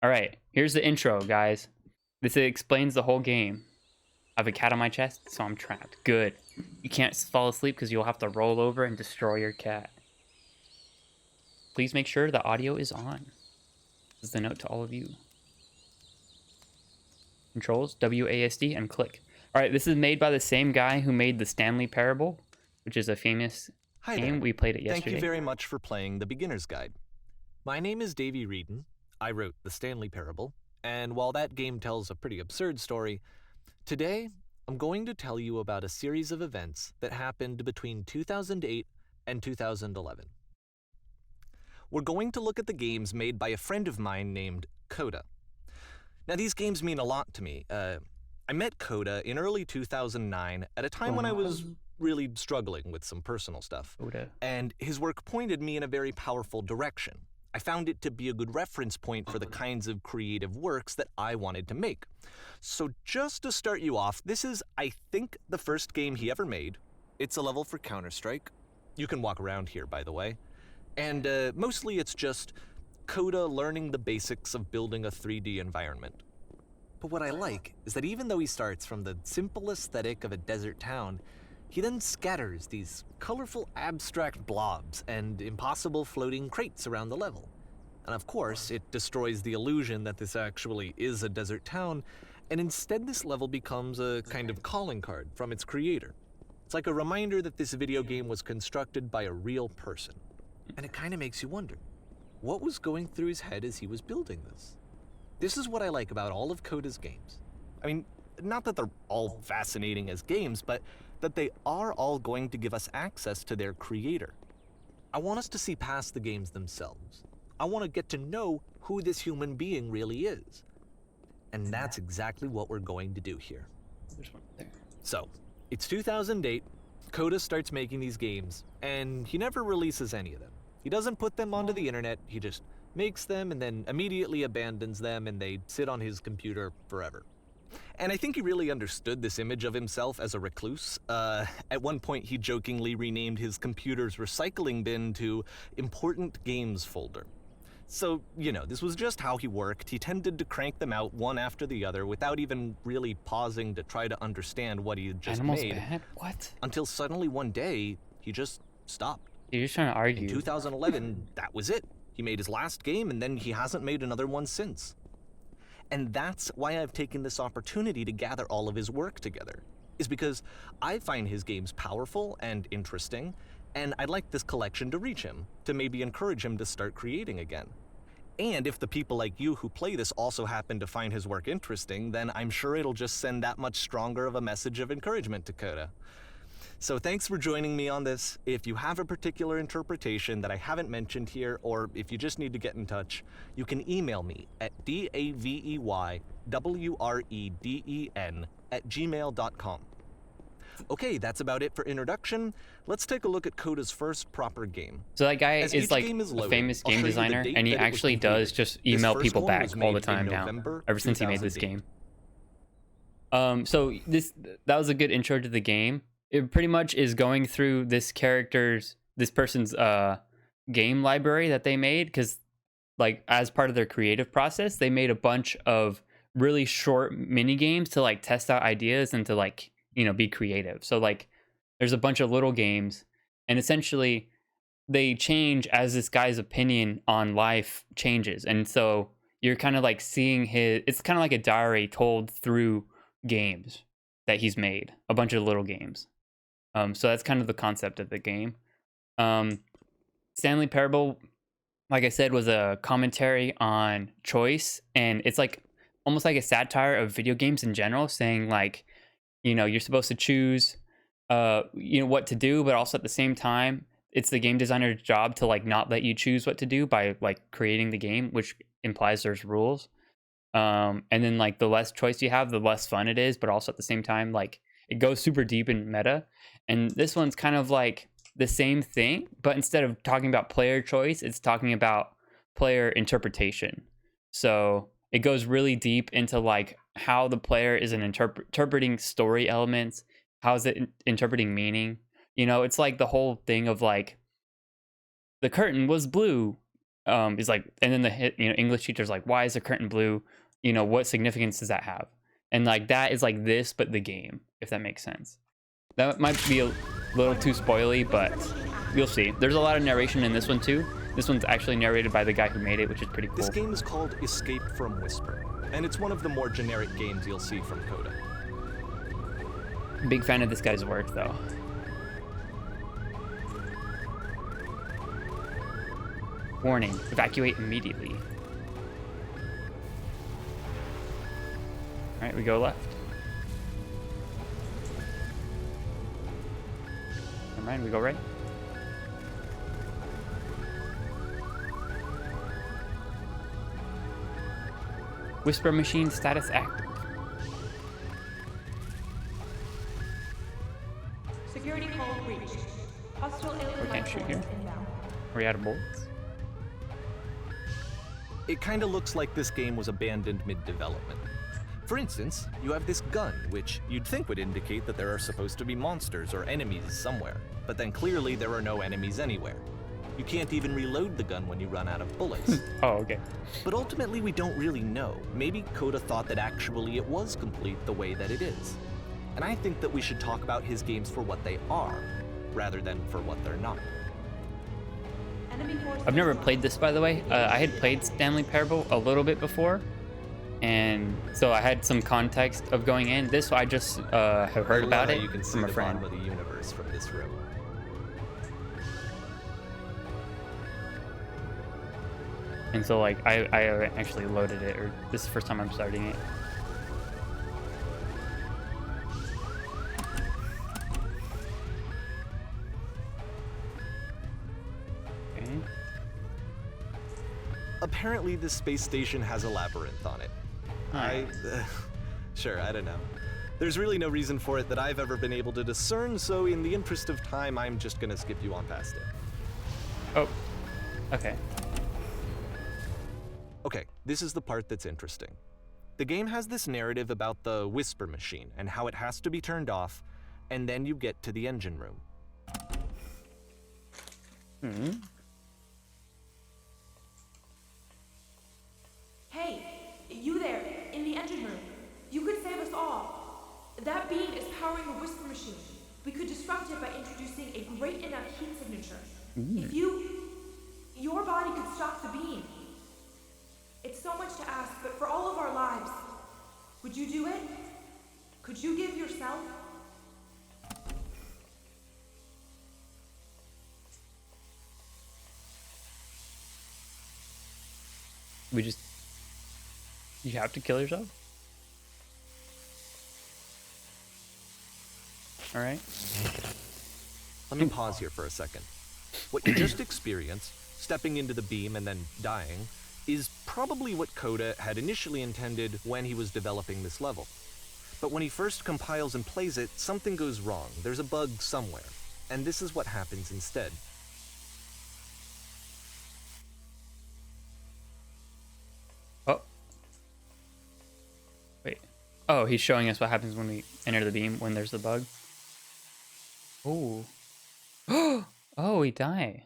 All right, here's the intro, guys. This explains the whole game. I have a cat on my chest, so I'm trapped. Good. You can't fall asleep because you'll have to roll over and destroy your cat. Please make sure the audio is on. This is the note to all of you. Controls, WASD, and click. All right, this is made by the same guy who made the Stanley Parable, which is a famous Hi game. there. We played it Thank yesterday. you very much for playing the Beginner's Guide. My name is Davey Reedon. I wrote The Stanley Parable, and while that game tells a pretty absurd story, today I'm going to tell you about a series of events that happened between 2008 and 2011. We're going to look at the games made by a friend of mine named Coda. Now, these games mean a lot to me. I met Coda in early 2009 at a time when I was really struggling with some personal stuff. Coda. And his work pointed me in a very powerful direction. I found it to be a good reference point for the kinds of creative works that I wanted to make. So just to start you off, this is, I think, the first game he ever made. It's a level for Counter-Strike. You can walk around here, by the way. And mostly it's just Coda learning the basics of building a 3D environment. But what I like is that even though he starts from the simple aesthetic of a desert town, he then scatters these colorful abstract blobs and impossible floating crates around the level. And of course, it destroys the illusion that this actually is a desert town, and instead this level becomes a kind of calling card from its creator. It's like a reminder that this video game was constructed by a real person. And it kind of makes you wonder, what was going through his head as he was building this? This is what I like about all of Coda's games. I mean, not that they're all fascinating as games, but that they are all going to give us access to their creator. I want us to see past the games themselves. I want to get to know who this human being really is. And that's exactly what we're going to do here. There's one there. So, it's 2008, Coda starts making these games, and he never releases any of them. He doesn't put them onto the internet, he just makes them and then immediately abandons them, and they sit on his computer forever. And I think he really understood this image of himself as a recluse. At one point, he jokingly renamed his computer's recycling bin to Important Games Folder. So, this was just how he worked. He tended to crank them out one after the other without even really pausing to try to understand what he had just Animals made. bad? What? Until suddenly one day, he just stopped. You're just trying to argue. In 2011, that was it. He made his last game, and then he hasn't made another one since. And that's why I've taken this opportunity to gather all of his work together, is because I find his games powerful and interesting, and I'd like this collection to reach him, to maybe encourage him to start creating again. And if the people like you who play this also happen to find his work interesting, then I'm sure it'll just send that much stronger of a message of encouragement to Coda. So thanks for joining me on this. If you have a particular interpretation that I haven't mentioned here, or if you just need to get in touch, you can email me at daveywreden@gmail.com. Okay, that's about it for introduction. Let's take a look at Coda's first proper game. So that guy As is each like game is a loaded, famous I'll game show you the designer, date and he that it was actually does completed. just This email first people one back was all the made in time now. November Ever since he made this 2008. game. So that was a good intro to the game. It pretty much is going through this person's game library that they made, because like as part of their creative process, they made a bunch of really short mini games to like test out ideas and to like be creative. So like there's a bunch of little games, and essentially they change as this guy's opinion on life changes, and so you're kind of like seeing it's kind of like a diary told through games that he's made, a bunch of little games. So that's kind of the concept of the game. Stanley Parable, like I said, was a commentary on choice, and it's like almost like a satire of video games in general, saying like, you're supposed to choose, what to do, but also at the same time, it's the game designer's job to like not let you choose what to do by like creating the game, which implies there's rules. And then like the less choice you have, the less fun it is, but also at the same time, like it goes super deep in meta. And this one's kind of like the same thing, but instead of talking about player choice, it's talking about player interpretation. So it goes really deep into like how the player is interpreting story elements, how is it interpreting meaning. It's like the whole thing of like the curtain was blue is like, and then the English teacher's like, why is the curtain blue? What significance does that have? And like that is like this, but the game, if that makes sense. That might be a little too spoily, but you'll see. There's a lot of narration in this one too. This one's actually narrated by the guy who made it, which is pretty cool. This game is called Escape from Whisper, and it's one of the more generic games you'll see from Coda. Big fan of this guy's work, though. Warning, evacuate immediately. All right, we go left. Never mind, we go right. Whisper machine status active. Security call breached. Hostile alien We can't shoot here. inbound. Are we out of bullets? It kinda looks like this game was abandoned mid-development. For instance, you have this gun, which you'd think would indicate that there are supposed to be monsters or enemies somewhere, but then clearly there are no enemies anywhere. You can't even reload the gun when you run out of bullets. Oh, okay. But ultimately we don't really know. Maybe Coda thought that actually it was complete the way that it is. And I think that we should talk about his games for what they are, rather than for what they're not. Enemy forces I've never played this, by the way. I had played Stanley Parable a little bit before, and so I had some context of going in. This I just have heard about it You can see from a the friend. bottom of the universe from this room. And so like I actually loaded it, or this is the first time I'm starting it. Okay. Apparently, this space station has a labyrinth on it. Sure, I don't know. There's really no reason for it that I've ever been able to discern, so in the interest of time, I'm just gonna skip you on past it. Oh, okay. Okay, this is the part that's interesting. The game has this narrative about the Whisper machine and how it has to be turned off, and then you get to the engine room. Hey, you there, in the engine room. You could save us all. That beam is powering the Whisper machine. We could disrupt it by introducing a great enough heat signature. If your body could stop the beam. It's so much to ask, but for all of our lives, would you do it? Could you give yourself? You have to kill yourself? All right. Let me pause here for a second. What you just experienced, stepping into the beam and then dying, is probably what Coda had initially intended when he was developing this level. But when he first compiles and plays it, something goes wrong. There's a bug somewhere. And this is what happens instead. Oh. Wait. Oh, he's showing us what happens when we enter the beam when there's the bug. Oh. Oh, we die.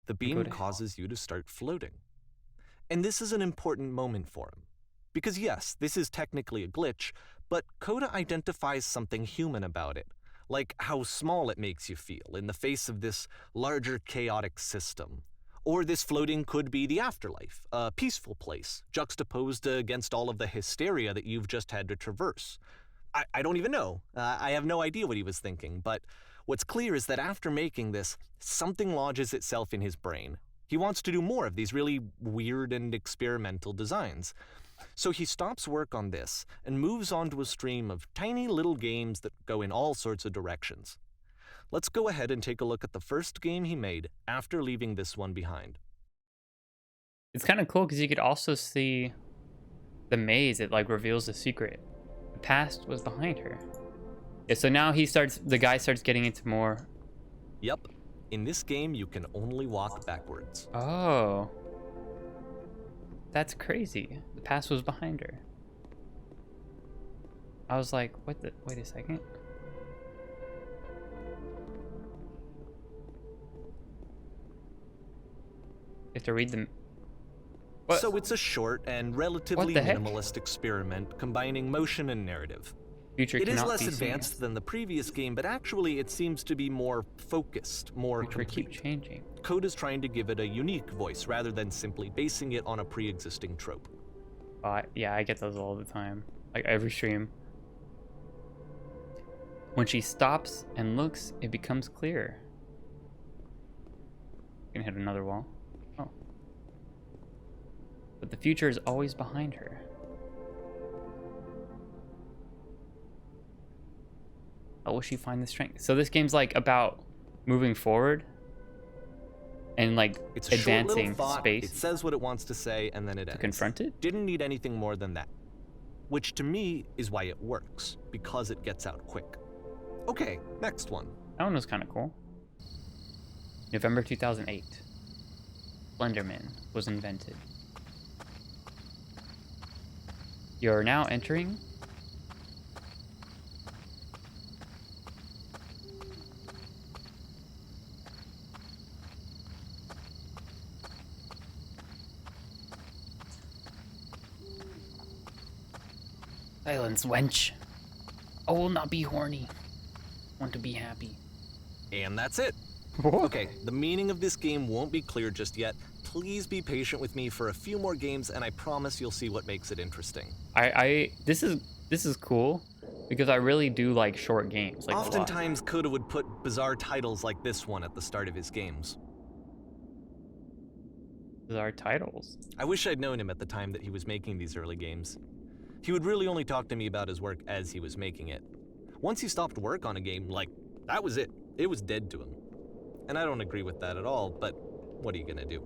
The beam causes you to start floating. And this is an important moment for him. Because yes, this is technically a glitch, but Coda identifies something human about it, like how small it makes you feel in the face of this larger chaotic system. Or this floating could be the afterlife, a peaceful place, juxtaposed against all of the hysteria that you've just had to traverse. I don't even know. I have no idea what he was thinking, but what's clear is that after making this, something lodges itself in his brain. He wants to do more of these really weird and experimental designs. So he stops work on this and moves on to a stream of tiny little games that go in all sorts of directions. Let's go ahead and take a look at the first game he made after leaving this one behind. It's kind of cool because you could also see the maze. It like reveals the secret. The past was behind her. Yeah, so now the guy starts getting into more. Yep. In this game, you can only walk backwards. Oh. That's crazy. The past was behind her. I was like, wait a second. have to read them. What? So it's a short and relatively the heck? minimalist experiment combining motion and narrative. Future It is cannot less be seen. advanced than the previous game, but actually it seems to be more focused, more Future keep complete. changing. Code is trying to give it a unique voice rather than simply basing it on a pre-existing trope. Yeah, I get those all the time. Like every stream. When she stops and looks, it becomes clearer. Gonna hit another wall. Oh. But the future is always behind her. How will she find the strength? So this game's like about moving forward and like It's a short little advancing thought, space it says what it wants to say, and then it to ends. confront it. Didn't need anything more than that. Which to me is why it works, because it gets out quick. Okay, next one. That one was kind of cool. November 2008. Slenderman was invented. You're now entering silence, wench. I will not be horny. Want to be happy. And that's it. Okay, the meaning of this game won't be clear just yet. Please be patient with me for a few more games, and I promise you'll see what makes it interesting. This is cool because I really do like short games. Like Oftentimes, Coda would put bizarre titles like this one at the start of his games. Bizarre titles. I wish I'd known him at the time that he was making these early games. He would really only talk to me about his work as he was making it. Once he stopped work on a game, like, that was it. It was dead to him. And I don't agree with that at all, but what are you gonna do?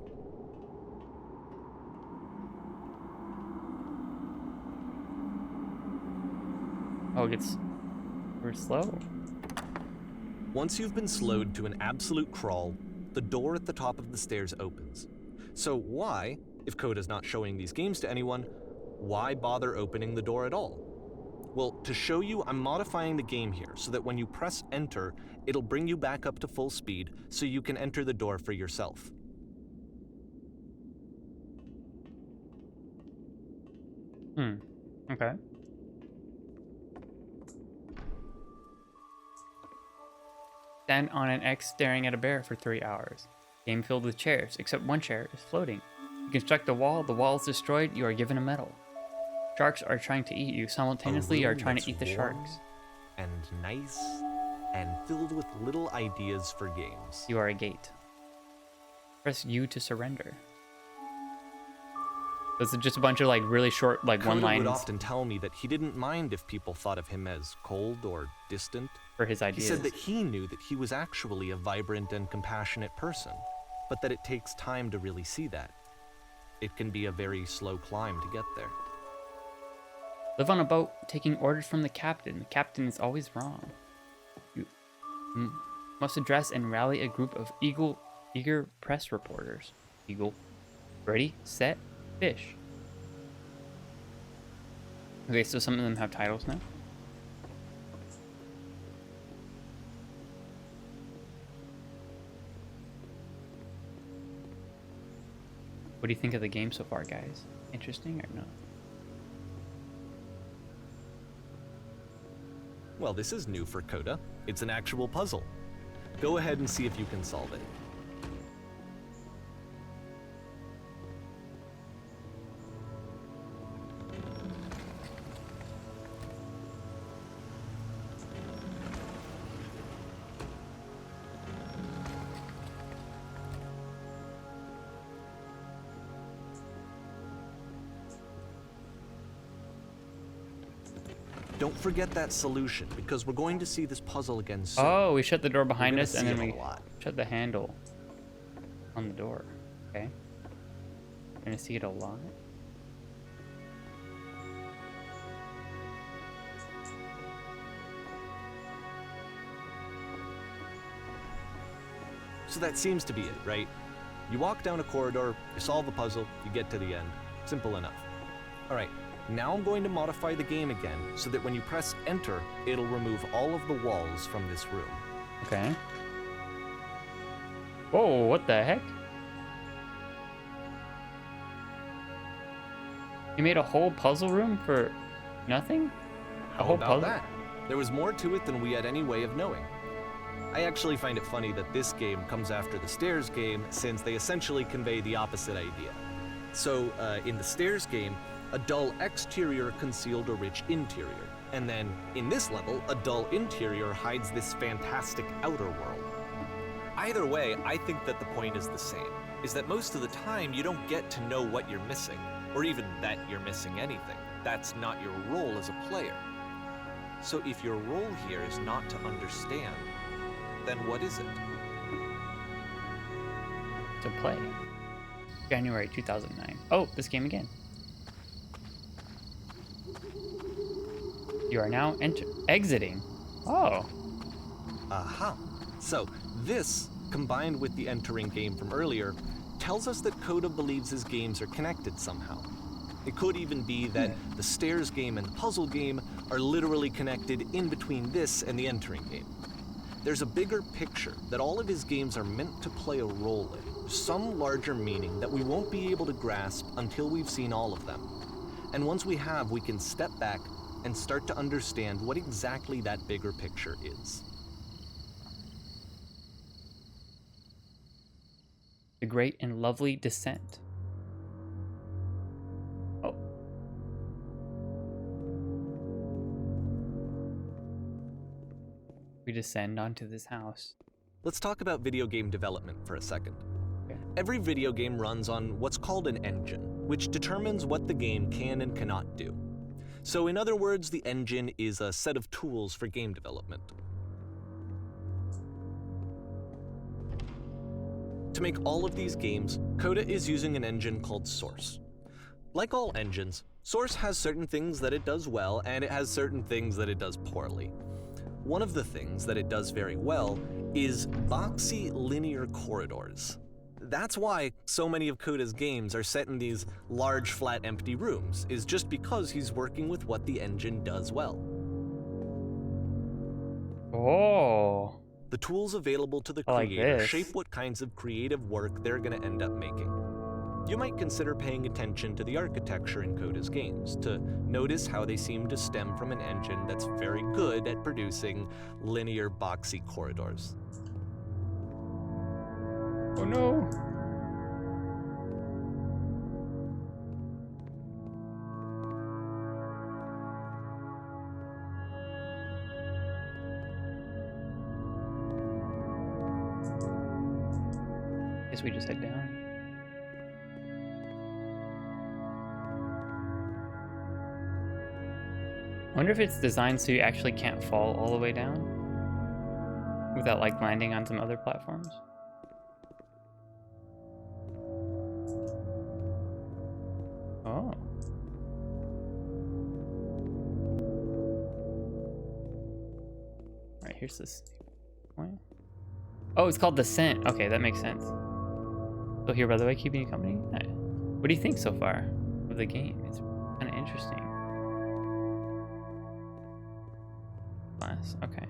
Oh, it gets super slow. Once you've been slowed to an absolute crawl, the door at the top of the stairs opens. So why, if Coda's not showing these games to anyone, why bother opening the door at all? Well, to show you, I'm modifying the game here so that when you press enter, it'll bring you back up to full speed so you can enter the door for yourself. Okay. Stand on an X staring at a bear for 3 hours. Game filled with chairs, except one chair is floating. You construct the wall is destroyed, you are given a medal. Sharks are trying to eat you, simultaneously you are trying to eat the sharks. And nice, and filled with little ideas for games. You are a gate. Press U to surrender. This is just a bunch of like really short, like one Coda lines would often tell me that he didn't mind if people thought of him as cold or distant. for his He ideas. said that he knew that he was actually a vibrant and compassionate person, but that it takes time to really see that. It can be a very slow climb to get there. Live on a boat, taking orders from the captain. The captain is always wrong. You must address and rally a group of eager press reporters. Eagle. Ready, set, fish. Okay, so some of them have titles now. What do you think of the game so far, guys? Interesting or no? Well, this is new for Coda. It's an actual puzzle. Go ahead and see if you can solve it. Don't forget that solution, because we're going to see this puzzle again soon. Oh, we shut the door behind gonna us and see then it we a lot. shut the handle on the door. Okay. We're gonna see it a lot. So that seems to be it, right? You walk down a corridor, you solve a puzzle, you get to the end. Simple enough. All right, now I'm going to modify the game again so that when you press enter, it'll remove all of the walls from this room. Okay. Whoa, what the heck? You made a whole puzzle room for nothing? How whole about puzzle? that? There was more to it than we had any way of knowing. I actually find it funny that this game comes after the Stairs game, since they essentially convey the opposite idea. So, in the Stairs game, a dull exterior concealed a rich interior. And then, in this level, a dull interior hides this fantastic outer world. Either way, I think that the point is the same, is that most of the time you don't get to know what you're missing, or even that you're missing anything. That's not your role as a player. So if your role here is not to understand, then what is it? To play. January 2009. Oh, this game again. You are now exiting. Oh. Aha. So this, combined with the entering game from earlier, tells us that Coda believes his games are connected somehow. It could even be that the Stairs game and the puzzle game are literally connected in between this and the entering game. There's a bigger picture that all of his games are meant to play a role in, some larger meaning that we won't be able to grasp until we've seen all of them. And once we have, we can step back and start to understand what exactly that bigger picture is. The Great and Lovely Descent. Oh. We descend onto this house. Let's talk about video game development for a second. Okay. Every video game runs on what's called an engine, which determines what the game can and cannot do. So in other words, the engine is a set of tools for game development. To make all of these games, Coda is using an engine called Source. Like all engines, Source has certain things that it does well, and it has certain things that it does poorly. One of the things that it does very well is boxy linear corridors. That's why so many of Coda's games are set in these large, flat, empty rooms, is just because he's working with what the engine does well. Oh. The tools available to the I like creator this. shape what kinds of creative work they're going to end up making. You might consider paying attention to the architecture in Coda's games, to notice how they seem to stem from an engine that's very good at producing linear, boxy corridors. Oh no. Guess we just head down. I wonder if it's designed so you actually can't fall all the way down without like landing on some other platforms. Oh. Alright, here's this point. Oh, it's called Descent. Okay, that makes sense. So here, by the way, keeping you company? What do you think so far of the game? It's kind of interesting. Class, okay.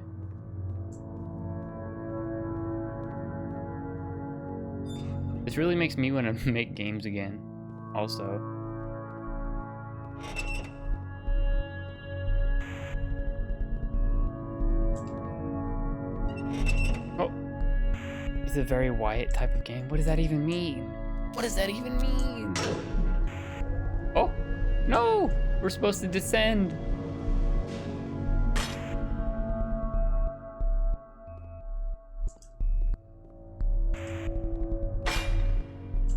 This really makes me want to make games again, also. Oh, it's a very Wyatt type of game. What does that even mean? What does that even mean? Oh, no! We're supposed to descend.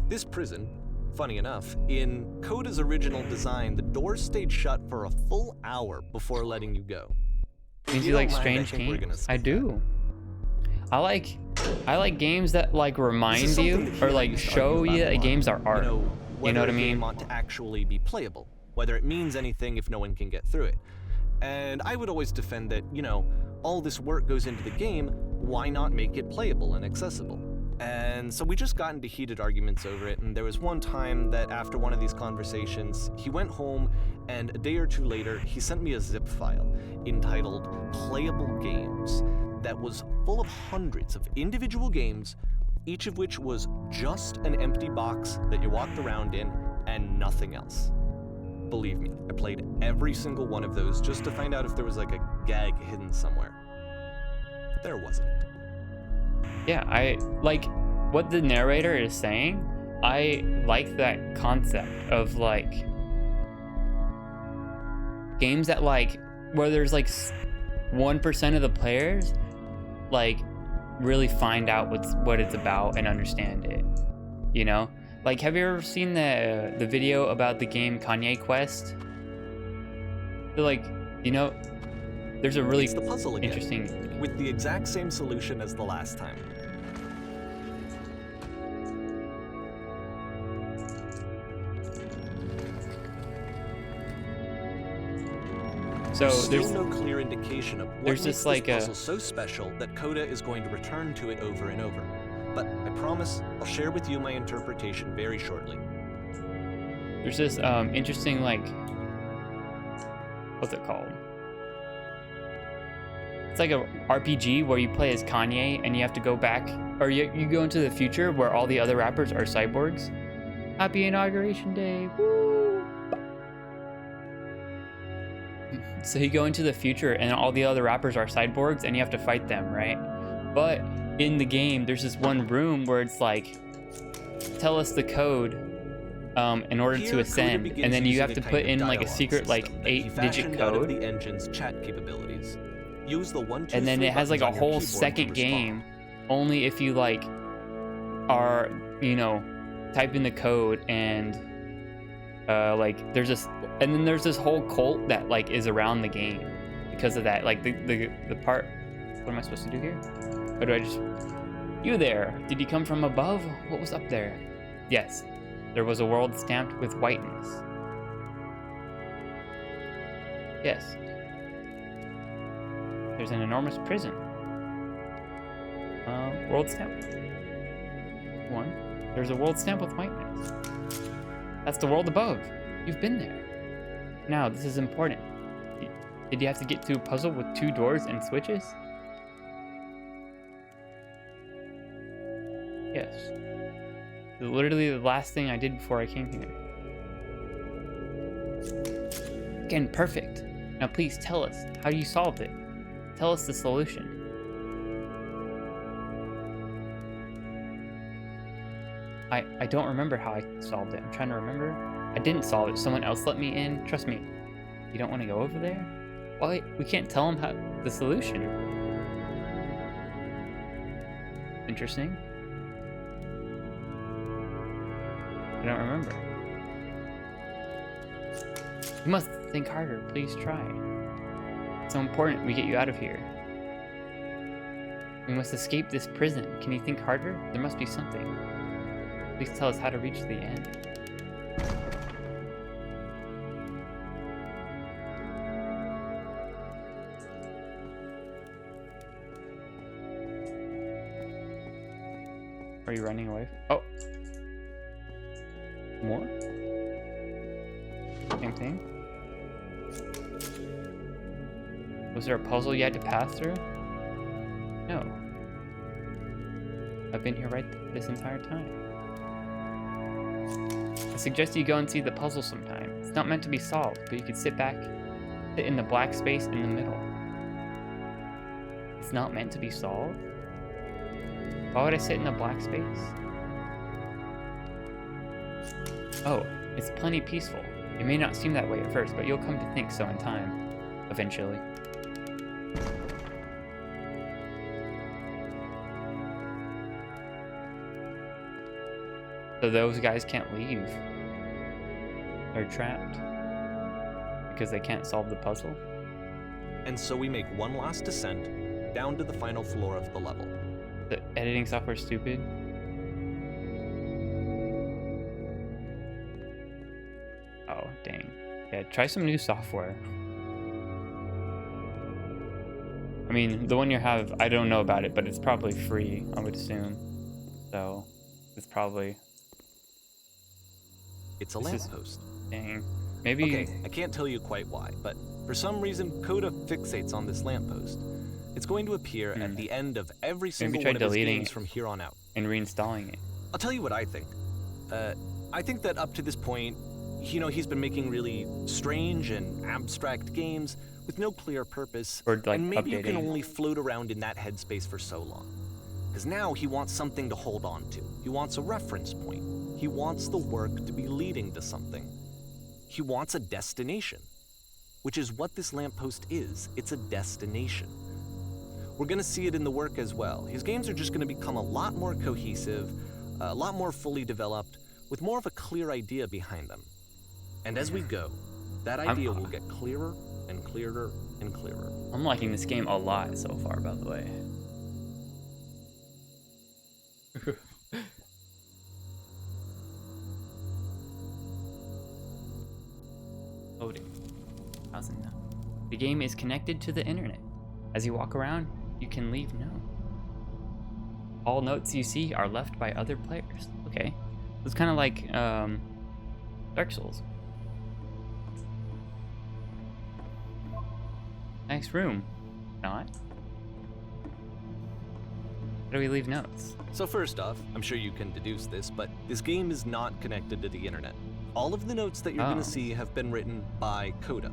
This prison, funny enough, in Coda's original design, the doors stayed shut for a full hour before letting you go. Means you you like don't mind, I strange think we're gonna games. skip I do. I like games that like This is remind something you that or he like used to show argue you about a that lot. games are art. You know what I a mean? game ought to actually be playable, whether it means anything if no one can get through it. And I would always defend that, all this work goes into the game, why not make it playable and accessible? And so we just got into heated arguments over it, and there was one time that after one of these conversations, he went home, and a day or two later, he sent me a zip file entitled Playable Games that was full of hundreds of individual games, each of which was just an empty box that you walked around in and nothing else. Believe me, I played every single one of those just to find out if there was like a gag hidden somewhere. There wasn't. Yeah, I like what the narrator is saying. I like that concept of like games that like where there's like 1% of the players like really find out what it's about and understand it. You know? Like, have you ever seen the video about the game Kanye Quest? So, like, you know, there's a really It's the puzzle again, interesting with the exact same solution as the last time. So There's still no clear indication of what there's makes just like this puzzle so special that Coda is going to return to it over and over. But I promise I'll share with you my interpretation very shortly. there's this interesting like what's it called? It's like a RPG where you play as Kanye and you have to go back, or you go into the future where all the other rappers are cyborgs. Happy Inauguration Day! Woo! So you go into the future and all the other rappers are cyborgs and you have to fight them, right? But in the game, there's this one room where it's like, tell us the code in order Here, to Coda ascend, begins and then you using have a to kind put of in like a dialogue secret like system that he 8-digit fashioned out of code, the engine's chat capabilities. Use the 1, 2, and then 3 it has like a buttons on your whole keyboard to second respond. game only if you like are, you know, typing the code and like there's this, and then there's this whole cult that like is around the game because of that. Like the part, what am I supposed to do here? Or do I just, you there, did you come from above? What was up there? Yes, there was a world stamped with whiteness. Yes, there's an enormous prison. World stamp. 1. There's a world stamp with whiteness. That's the world above. You've been there. Now, this is important. Did you have to get to a puzzle with 2 doors and switches? Yes. Literally the last thing I did before I came here. Again, perfect. Now please tell us how you solved it. Tell us the solution. I don't remember how I solved it. I'm trying to remember. I didn't solve it. Someone else let me in. Trust me. You don't want to go over there? Why? We can't tell them how the solution. Interesting. I don't remember. You must think harder. Please try. It's so important we get you out of here. We must escape this prison. Can you think harder? There must be something. Please tell us how to reach the end. Are you running away? Oh! More? Same thing? Was there a puzzle you had to pass through? No. I've been here right this entire time. I suggest you go and see the puzzle sometime. It's not meant to be solved, but you could sit back, sit in the black space in the middle. It's not meant to be solved? Why would I sit in the black space? Oh, it's plenty peaceful. It may not seem that way at first, but you'll come to think so in time. Eventually. So those guys can't leave. They're trapped. Because they can't solve the puzzle. And so we make one last descent down to the final floor of the level. The editing software's stupid. Oh, dang. Yeah, try some new software. I mean, the one you have, I don't know about it, but it's probably free, I would assume. So, it's probably... It's a This is- lamppost. Dang. Maybe... Okay, I can't tell you quite why, but for some reason, Coda fixates on this lamppost. It's going to appear at the end of every single try one of his deleting games it. from here on out. And reinstalling it. I'll tell you what I think. I think that up to this point, You know, he's been making really strange and abstract games with no clear purpose, Or, like, and maybe you can updating. only float around in that headspace for so long. Because now he wants something to hold on to. He wants a reference point. He wants the work to be leading to something. He wants a destination, which is what this lamppost is. It's a destination. We're going to see it in the work as well. His games are just going to become a lot more cohesive, a lot more fully developed, with more of a clear idea behind them. And as we go, that idea will get clearer and clearer and clearer. I'm liking this game a lot so far, by the way. Loading. The game is connected to the internet. As you walk around, you can leave notes. All notes you see are left by other players. Okay. It's kind of like Dark Souls. Next room. Not. How do we leave notes? So first off, I'm sure you can deduce this, but this game is not connected to the internet. All of the notes that you're going Oh. to see have been written by Coda.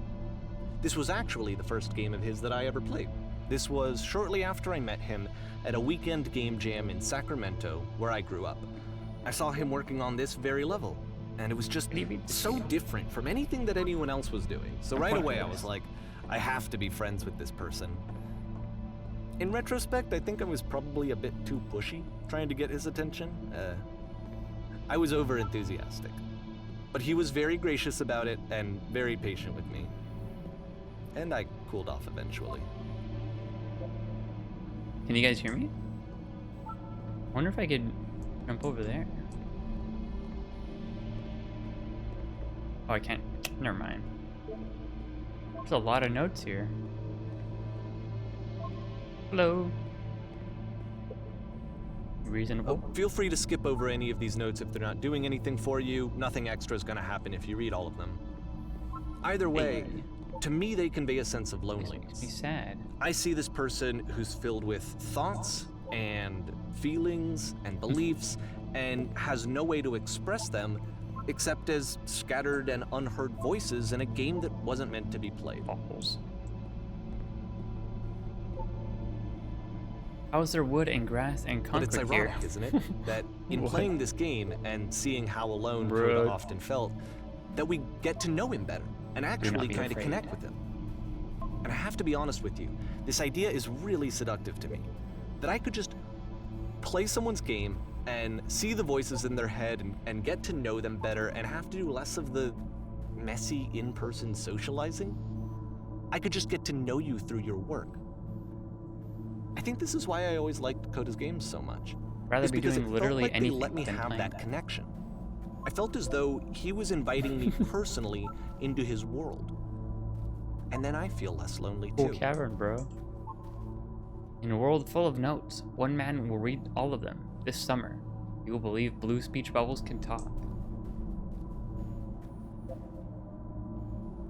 This was actually the first game of his that I ever played. This was shortly after I met him at a weekend game jam in Sacramento, where I grew up. I saw him working on this very level, and it was just What do you mean? so different from anything that anyone else was doing. So right away I was like, I have to be friends with this person. In retrospect, I think I was probably a bit too pushy, trying to get his attention. I was over-enthusiastic. But he was very gracious about it and very patient with me. And I cooled off eventually. Can you guys hear me? I wonder if I could jump over there. Oh, I can't. Never mind. There's a lot of notes here. Hello. Reasonable. Oh, feel free to skip over any of these notes if they're not doing anything for you. Nothing extra is going to happen if you read all of them. Either way, Hey. to me they convey a sense of Makes me loneliness. sad. I see this person who's filled with thoughts and feelings and beliefs and has no way to express them except as scattered and unheard voices in a game that wasn't meant to be played. Balls. How is there wood and grass and But it's concrete ironic, here? isn't it? That in What? playing this game and seeing how alone Bruh. Coda often felt, that we get to know him better and actually be kind of afraid. connect with him. And I have to be honest with you, this idea is really seductive to me. That I could just play someone's game and see the voices in their head and get to know them better and have to do less of the messy in-person socializing. I could just get to know you through your work. I think this is why I always liked Coda's games so much. Rather Is be because doing it literally felt like anything they let me than have playing that them. connection. I felt as though he was inviting me personally into his world. And then I feel less lonely Cool too. cavern, bro. In a world full of notes, one man will read all of them this summer. You will believe blue speech bubbles can talk.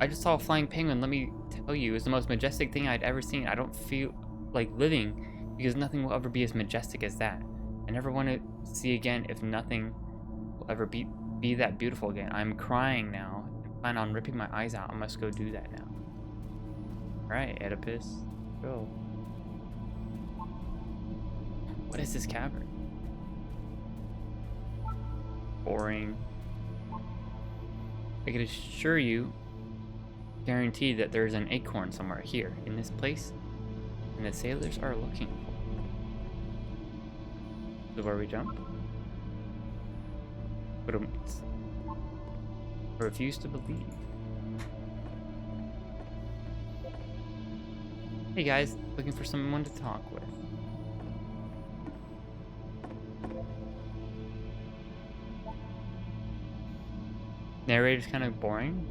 I just saw a flying penguin. Let me tell you, it's the most majestic thing I'd ever seen. I don't feel like living because nothing will ever be as majestic as that. I never want to see again if nothing will ever be that beautiful again. I'm crying now. I plan on ripping my eyes out. I must go do that now. Alright, Oedipus. Go. What is this cavern? Boring. I can assure you, guarantee that there's an acorn somewhere here in this place, and the sailors are looking for. So where we jump? But I refuse to believe. Hey guys, looking for someone to talk with. Narrator's kind of boring.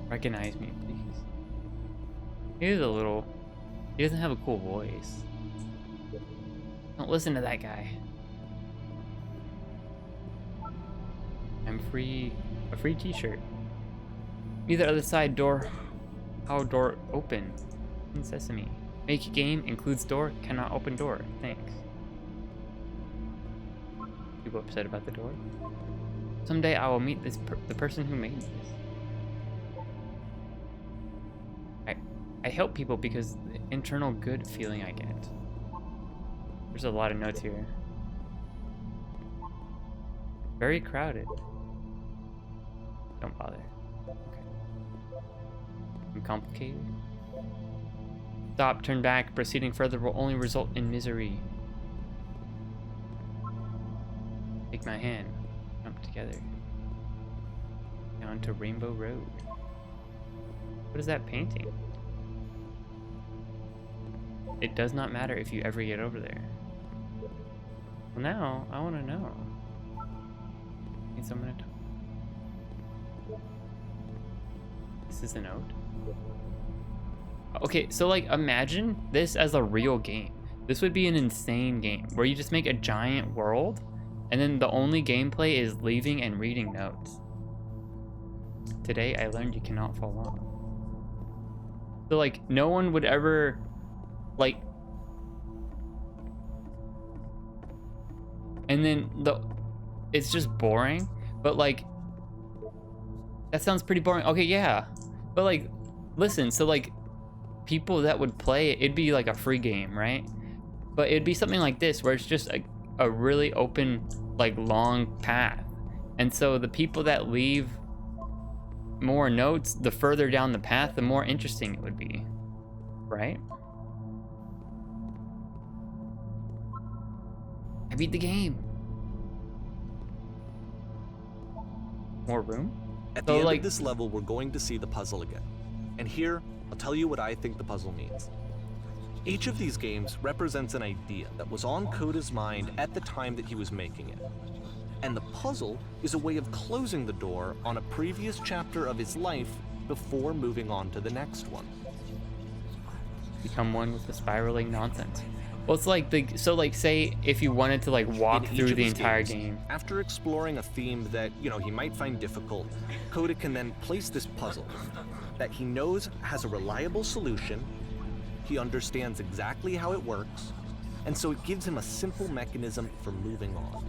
Recognize me, please. He doesn't have a cool voice. Don't listen to that guy. I'm free. A free t-shirt. Either other side door. How door open? In Sesame. Make game includes door, cannot open door. Thanks. People upset about the door. Someday I will meet the person who made this. I help people because the internal good feeling I get. There's a lot of notes here. Very crowded. Don't bother. Okay. I'm complicated. Stop, turn back. Proceeding further will only result in misery. Take my hand. Jump together. Down to Rainbow Road. What is that painting? It does not matter if you ever get over there. Well, now I want to know. Need someone to talk. This is a note. Okay, so like imagine this as a real game. This would be an insane game where you just make a giant world and then the only gameplay is leaving and reading notes. Today I learned you cannot fall off. So like no one would ever like, and then it's just boring, but like that sounds pretty boring. Okay, yeah, but like listen, so like people that would play it, it'd be like a free game, right? But it'd be something like this where it's just a really open, like long path, and so the people that leave more notes, the further down the path, the more interesting it would be, right? I beat the game. More room? At the end of this level, we're going to see the puzzle again. And here, I'll tell you what I think the puzzle means. Each of these games represents an idea that was on Coda's mind at the time that he was making it. And the puzzle is a way of closing the door on a previous chapter of his life before moving on to the next one. Become one with the spiraling nonsense. Well, it's like so like say if you wanted to like walk through the entire game. After exploring a theme that, you know, he might find difficult, Coda can then place this puzzle that he knows has a reliable solution, he understands exactly how it works, and so it gives him a simple mechanism for moving on.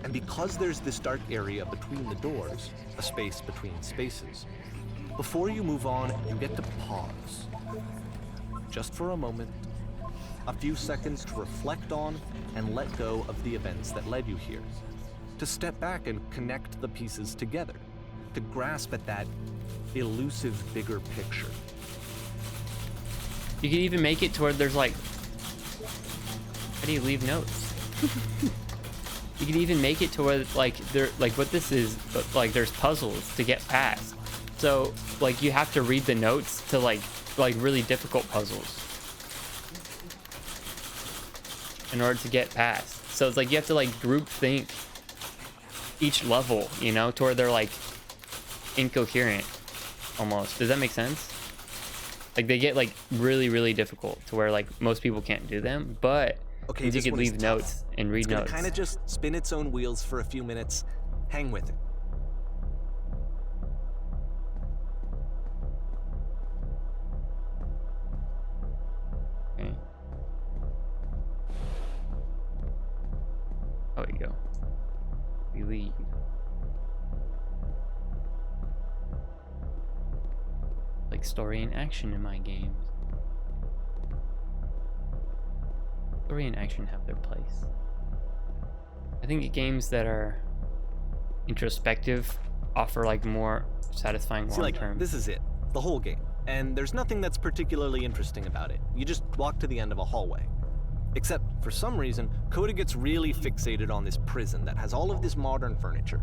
And because there's this dark area between the doors, a space between spaces, before you move on, you get to pause. Just for a moment, a few seconds to reflect on and let go of the events that led you here. To step back and connect the pieces together. To grasp at that elusive bigger picture. You can even make it to where there's like, how do you leave notes? You can even make it to where like what this is, but like there's puzzles to get past. So like you have to read the notes to like really difficult puzzles in order to get past. So it's like you have to like group think each level, you know, to where they're like incoherent almost. Does that make sense? Like they get like really difficult to where like most people can't do them, but okay, you could leave notes and read notes. It's gonna kind of just spin its own wheels for a few minutes. Hang with it. Okay. Oh, there you go. We leave. Like story and action in my games. Story and action have their place. I think games that are introspective offer like more satisfying long term. This is it, the whole game. And there's nothing that's particularly interesting about it. You just walk to the end of a hallway. Except, for some reason, Coda gets really fixated on this prison that has all of this modern furniture.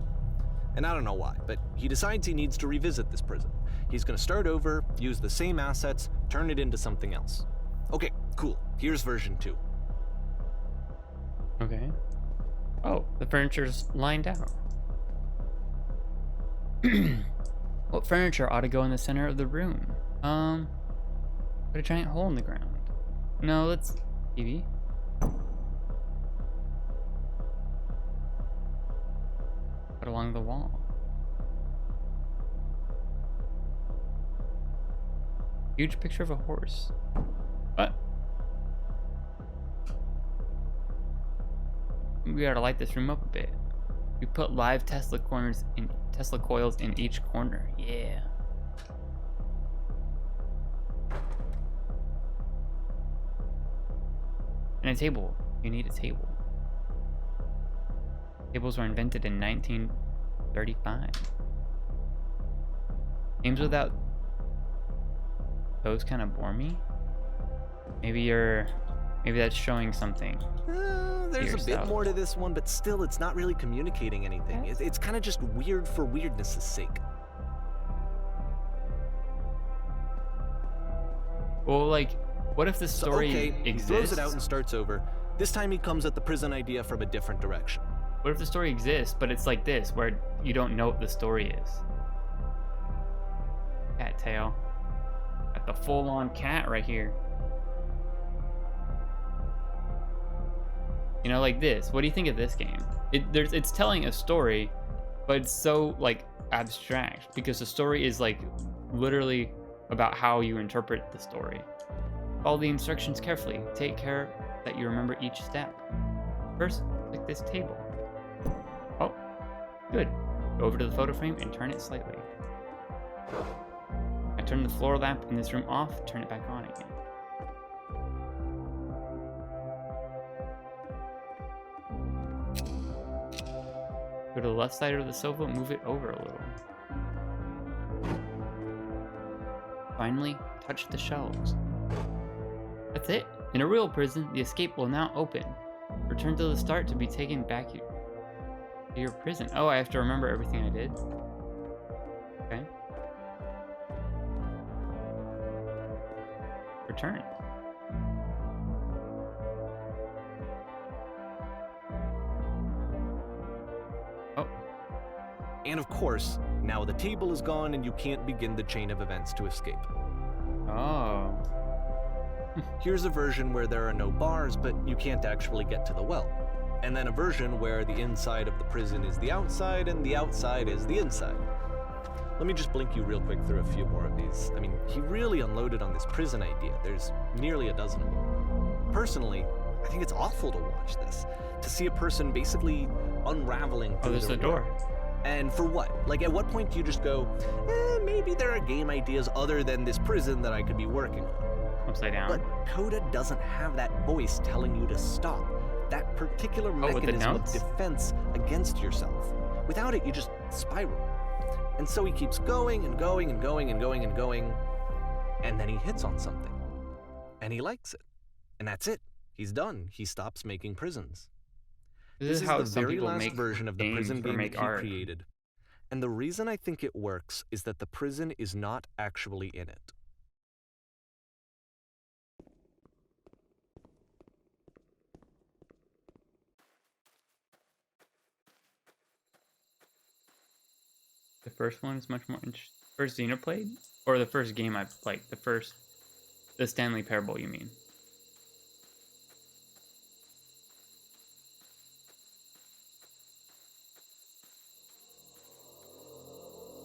And I don't know why, but he decides he needs to revisit this prison. He's gonna start over, use the same assets, turn it into something else. Okay, cool. Here's version 2. Okay. Oh, the furniture's lined out. What furniture ought to go in the center of the room? Put a giant hole in the ground. No, let's... TV? Put along the wall. Huge picture of a horse. What? We gotta light this room up a bit. We put live Tesla coils in each corner. Yeah. And a table. You need a table. Tables were invented in 1935. Games without those kind of bore me. Maybe that's showing something. There's a bit yourself. more to this one, but still, it's not really communicating anything. It's kind of just weird for weirdness' sake. Well, like, what if the story okay, exists? He throws it out and starts over. This time he comes at the prison idea from a different direction. What if the story exists, but it's like this, where you don't know what the story is? Cat tail. Got the full-on cat right here. You know, like this. What do you think of this game? It's telling a story, but it's so like abstract because the story is like literally about how you interpret the story. Follow the instructions carefully. Take care that you remember each step. First, click this table. Oh, good. Go over to the photo frame and turn it slightly. I turn the floor lamp in this room off, turn it back on again. Go to the left side of the sofa, move it over a little. Finally, touch the shelves. That's it. In a real prison, the escape will now open. Return to the start to be taken back to your prison. Oh, I have to remember everything I did. Okay. Return. Oh. And of course, now the table is gone and you can't begin the chain of events to escape. Oh. Here's a version where there are no bars, but you can't actually get to the well. And then a version where the inside of the prison is the outside and the outside is the inside. Let me just blink you real quick through a few more of these. I mean, he really unloaded on this prison idea. There's nearly a dozen of them. Personally, I think it's awful to watch this. To see a person basically unraveling through there's their the door. work. And for what? Like, at what point do you just go, maybe there are game ideas other than this prison that I could be working on? Upside down. But Coda doesn't have that voice telling you to stop. That particular mechanism of defense against yourself. Without it, you just spiral. And so he keeps going and going and going and going and going. And then he hits on something. And he likes it. And that's it. He's done. He stops making prisons. This is how the some very people last make version of the the prison game make that he art. created. And the reason I think it works is that the prison is not actually in it. The first one is much more interesting. First Xenoblade? Or the first game I've played? The Stanley Parable, you mean?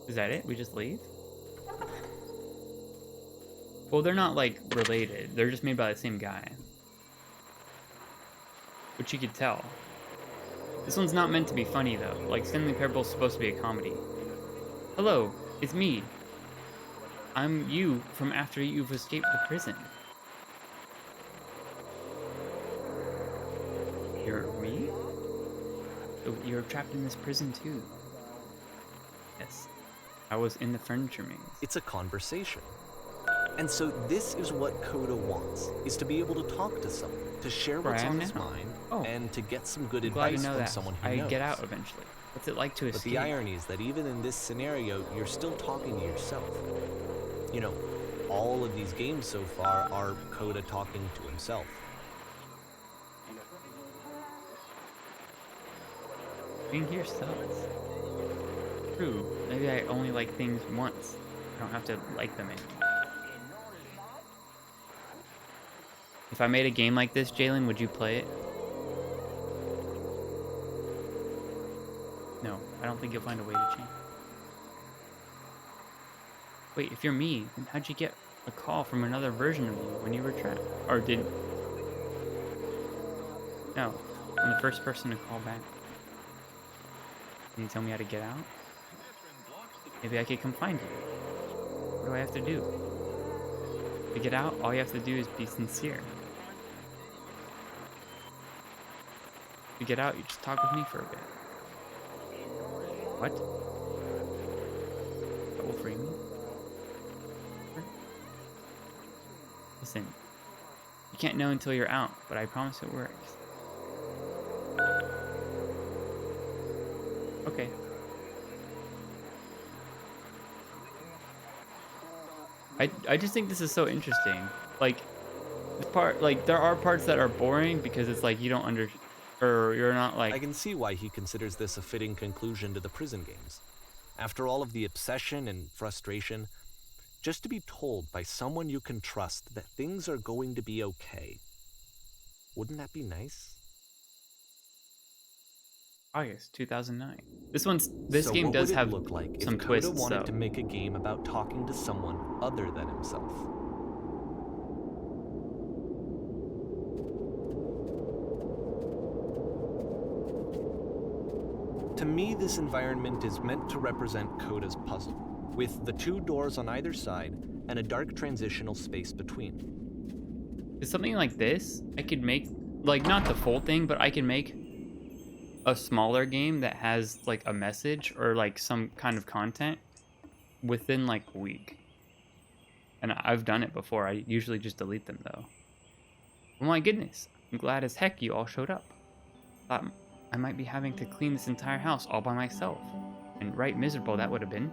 Is that it? We just leave? Well, they're not, like, related. They're just made by the same guy. Which you could tell. This one's not meant to be funny, though. Like, Stanley Parable's supposed to be a comedy. Hello, it's me. I'm you from after you've escaped the prison. You're me? So you're trapped in this prison, too. Yes. I was in the furniture maze. It's a conversation. And so this is what Coda wants, is to be able to talk to someone, to share what's on his mind, and to get some good advice from someone who knows. I get out eventually. What's it like to escape? But the irony is that even in this scenario, you're still talking to yourself. You know, all of these games so far are Coda talking to himself. Being here sucks. True, maybe I only like things once. I don't have to like them anymore. If I made a game like this, Jalen, would you play it? No, I don't think you'll find a way to change. Wait, if you're me, then how'd you get a call from another version of you when you were trapped. Or did... No. I'm the first person to call back. Can you tell me how to get out? Maybe I could come find you. What do I have to do? To get out, all you have to do is be sincere. To get out, you just talk with me for a bit. What? That will free me? Listen, you can't know until you're out, but I promise it works. Okay. I just think this is so interesting. Like, there are parts that are boring because it's like you don't or you're not like... I can see why he considers this a fitting conclusion to the prison games. After all of the obsession and frustration, just to be told by someone you can trust that things are going to be okay. Wouldn't that be nice? August 2009. This So game what does would it have look like some if Coda twists, wanted though. to make a game about talking to someone other than himself? To me, this environment is meant to represent Coda's puzzle, with the two doors on either side and a dark transitional space between. It's something like this, I could make, like, not the full thing, but I can make a smaller game that has, like, a message or, like, some kind of content within, like, a week. And I've done it before. I usually just delete them, though. Oh my goodness. I'm glad as heck you all showed up. Thought I might be having to clean this entire house all by myself. And right miserable that would have been.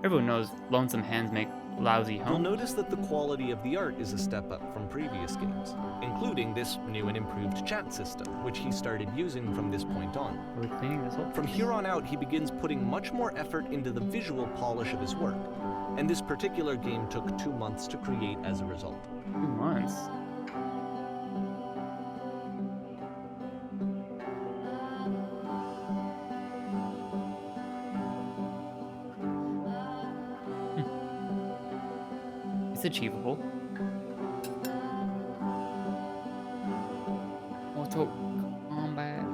Everyone knows lonesome hands make lousy You'll homes. notice that the quality of the art is a step up from previous games, including this new and improved chat system, which he started using from this point on. Are we cleaning this whole From place? here on out, he begins putting much more effort into the visual polish of his work, and this particular game took 2 months to create as a result. 2 months. It's achievable. Auto combat.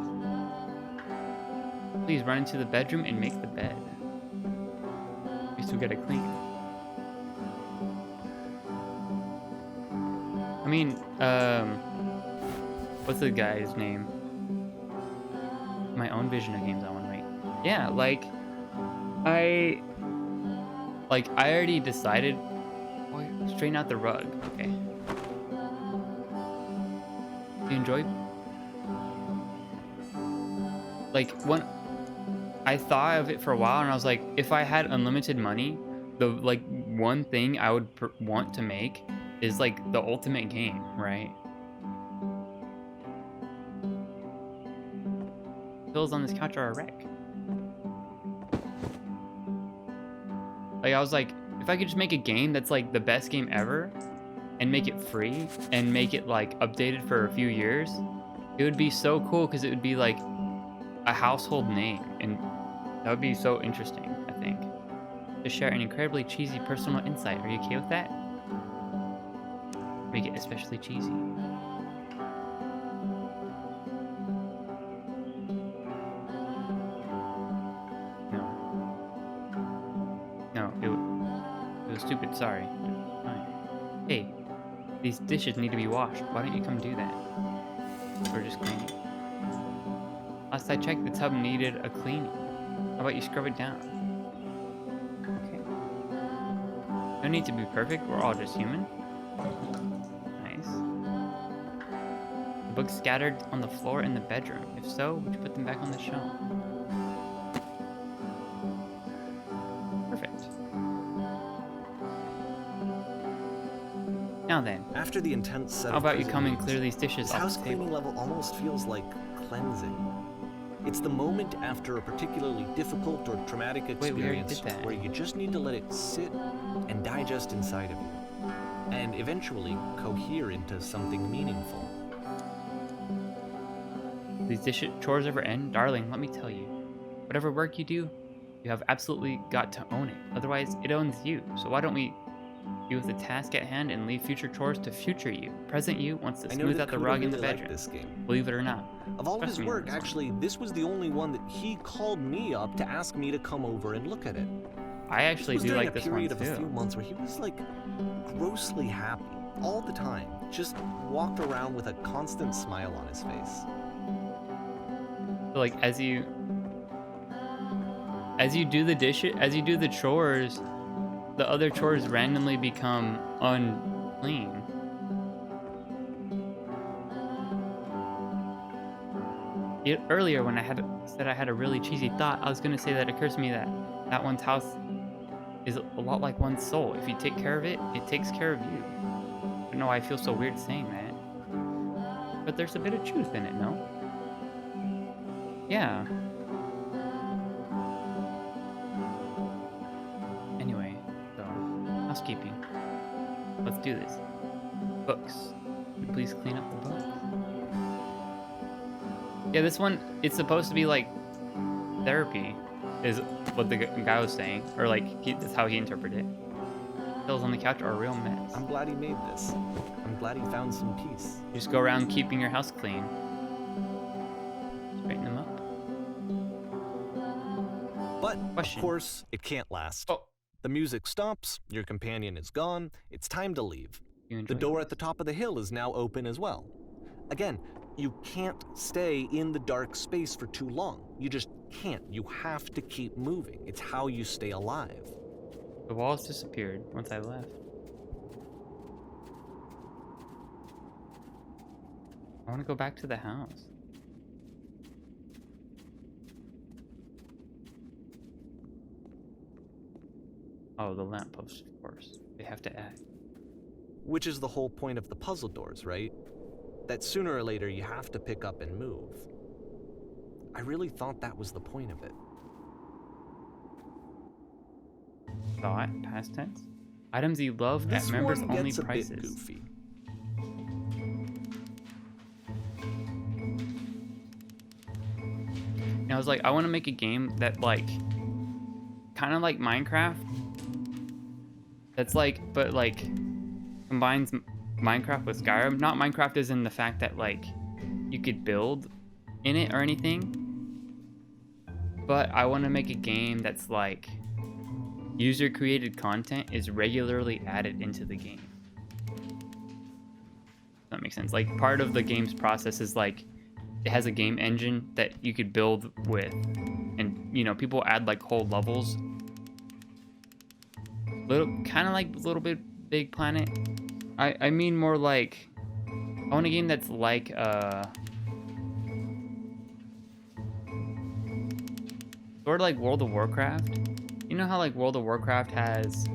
Please run into the bedroom and make the bed. We still gotta clean. I mean, what's the guy's name? My own vision of games I want to make. Yeah, I already decided. Oh, straighten out the rug. Okay. Do you enjoy? When I thought of it for a while, and I was like, if I had unlimited money, the one thing I would want to make is like the ultimate game, right? Pills on this couch are a wreck. I was like, if I could just make a game that's like the best game ever and make it free and make it like updated for a few years, it would be so cool because it would be like a household name, and that would be so interesting, I think. To share an incredibly cheesy personal insight. Are you okay with that? Make it especially cheesy. No, it was stupid, sorry. Fine. Hey, these dishes need to be washed. Why don't you come do that? We're just cleaning. Last I checked, the tub needed a cleaning. How about you scrub it down? Okay. No need to be perfect, we're all just human. Nice. The books scattered on the floor in the bedroom. If so, would you put them back on the shelf? Perfect. Now then, After the intense set how of about you prison come and games, clear these this dishes house off the table? cleaning level almost feels like cleansing. It's the moment after a particularly difficult or traumatic Wait, we already experience did that. where you just need to let it sit and digest inside of you, and eventually cohere into something meaningful. These chores ever end? Darling, let me tell you. Whatever work you do, you have absolutely got to own it. Otherwise, it owns you. So why don't we Deal with the task at hand and leave future chores to future you. Present you wants to I know smooth that out the Kudo rug in the really liked bedroom. this game. Believe it or not. Of all of Trust his me on work, this one. actually, this was the only one that he called me up to ask me to come over and look at it. I actually This was do during like a this one period of a few too. months where he was like grossly happy all the time. Just walked around with a constant smile on his face. So like as you do the dishes, as you do the chores, the other chores randomly become unclean. Earlier when I said I had a really cheesy thought, I was gonna say that it occurs to me that one's house is a lot like one's soul. If you take care of it, it takes care of you. I don't know why I feel so weird saying that. But there's a bit of truth in it, no? Yeah. Anyway, so housekeeping. Let's do this. Books. Would you please clean up the books? Yeah, this one, it's supposed to be like therapy, is what the guy was saying, or like that's how he interpreted it. Pills on the couch are a real mess. I'm glad he made this. I'm glad he found some peace. You just go around keeping your house clean. Straighten them up. But, Question. of course, it can't last. Oh, The music stops, your companion is gone, it's time to leave. you enjoy The door this? at the top of the hill is now open as well. Again, you can't stay in the dark space for too long. You just can't. You have to keep moving. It's how you stay alive. The walls disappeared once I left. I want to go back to the house. Oh, the lamppost, of course. They have to add. Which is the whole point of the puzzle doors, right? That sooner or later you have to pick up and move. I really thought that was the point of it. Thought, past tense. Items you love This at members one only gets a bit prices. goofy. And I was like, I want to make a game that like, kind of like Minecraft. That's like, but like, combines Minecraft with Skyrim. Not Minecraft as in the fact that like, you could build in it or anything. But I want to make a game that's like, user created content is regularly added into the game. That makes sense. Like part of the game's process is like, it has a game engine that you could build with, and you know, people add like whole levels. Kind of like Little Bit Big Planet. I mean more like, I want a game that's like sort of like World of Warcraft. You know how like World of Warcraft has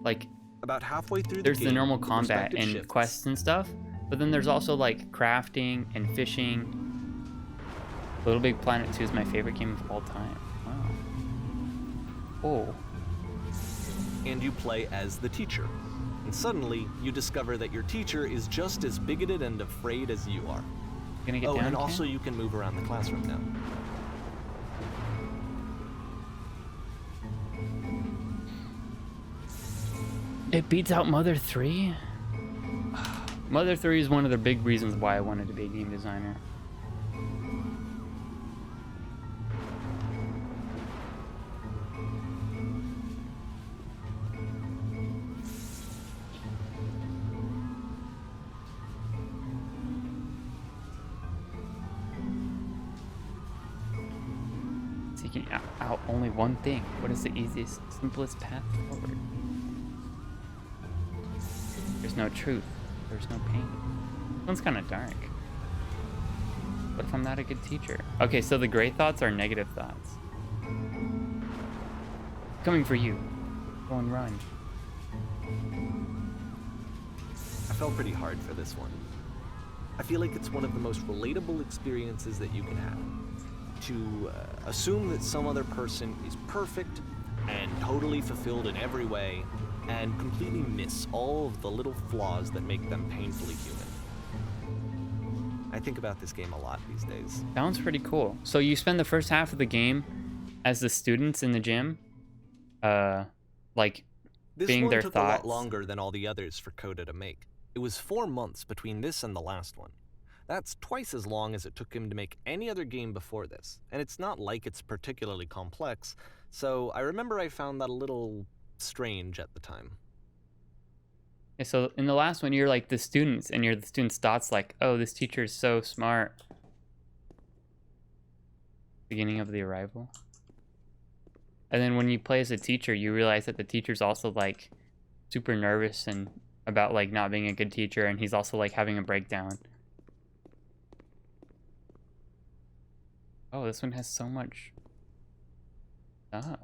like, About halfway through there's the the game, normal combat perspective and shifts. quests and stuff, but then there's also like crafting and fishing. Little Big Planet 2 is my favorite game of all time. Wow. Oh. And you play as the teacher. And suddenly, you discover that your teacher is just as bigoted and afraid as you are. Gonna get Oh, down, and Ken? also you can move around the classroom now. It beats out Mother 3? Mother 3 is one of the big reasons why I wanted to be a game designer. Seeking out only one thing. What is the easiest, simplest path forward? There's no truth. There's no pain. This one's kind of dark. What if I'm not a good teacher? Okay, so the gray thoughts are negative thoughts. Coming for you. Go and run. I felt pretty hard for this one. I feel like it's one of the most relatable experiences that you can have. To assume that some other person is perfect and totally fulfilled in every way, and completely miss all of the little flaws that make them painfully human. I think about this game a lot these days. Sounds pretty cool. So you spend the first half of the game as the students in the gym, like This being one their took thoughts. a lot longer than all the others for Coda to make. It was 4 months between this and the last one. That's twice as long as it took him to make any other game before this, and it's not like it's particularly complex, so I remember I found that a little strange at the time. Yeah, so in the last one, you're like the students, and you're the students' thoughts like, oh, this teacher is so smart. Beginning of the arrival. And then when you play as a teacher, you realize that the teacher's also like super nervous and about like not being a good teacher, and he's also like having a breakdown. Oh, this one has so much stuff.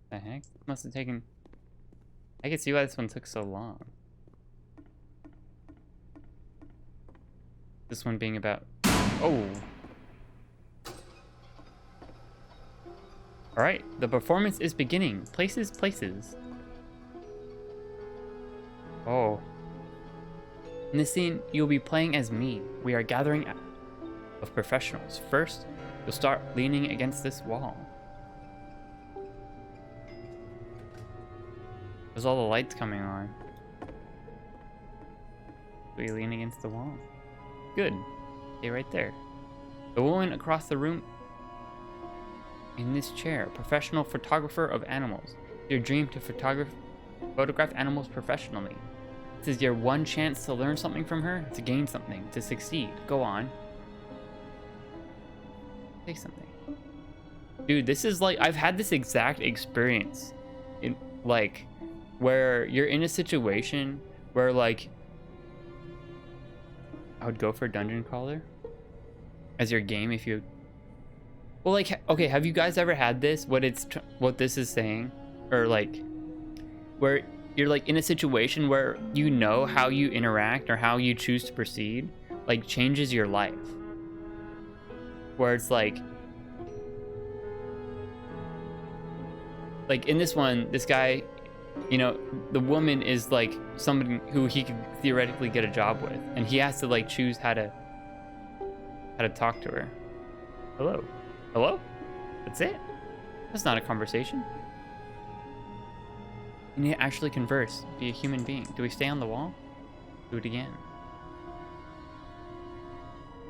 The heck? Must have taken... I can see why this one took so long. This one being about... Oh! Alright, the performance is beginning. Places, places. Oh. In this scene, you'll be playing as me. We are gathering of professionals. First, you'll start leaning against this wall. There's all the lights coming on. We lean against the wall. Good. Stay right there. The woman across the room in this chair, professional photographer of animals. Your dream to photograph animals professionally. This is your one chance to learn something from her, to gain something, to succeed. Go on. Say something. Dude, this is like, I've had this exact experience in like where you're in a situation where like I would go for Dungeon Crawler as your game if you... Well, like, okay, have you guys ever had this? What this is saying? Or like, where you're like in a situation where you know how you interact or how you choose to proceed, like changes your life. Where it's like in this one, this guy, you know, the woman is like somebody who he could theoretically get a job with, and he has to like choose how to talk to her. Hello. Hello? That's it? That's not a conversation. You need to actually converse, be a human being. Do we stay on the wall? Do it again.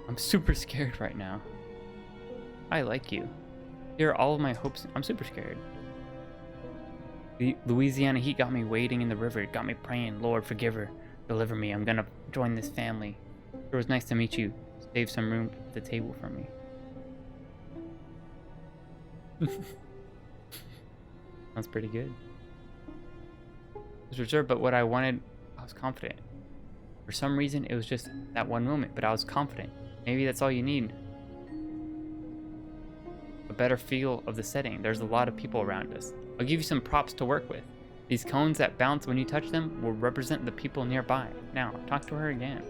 I'm super scared right now. I like you. Here are all of my hopes. I'm super scared. The Louisiana heat got me wading in the river. It got me praying, Lord, forgive her. Deliver me. I'm gonna join this family. It was nice to meet you. Save some room at the table for me. Sounds pretty good. It was reserved, but what I wanted, I was confident. For some reason, it was just that one moment, but I was confident. Maybe that's all you need. A better feel of the setting. There's a lot of people around us. I'll give you some props to work with. These cones that bounce when you touch them will represent the people nearby. Now, talk to her again.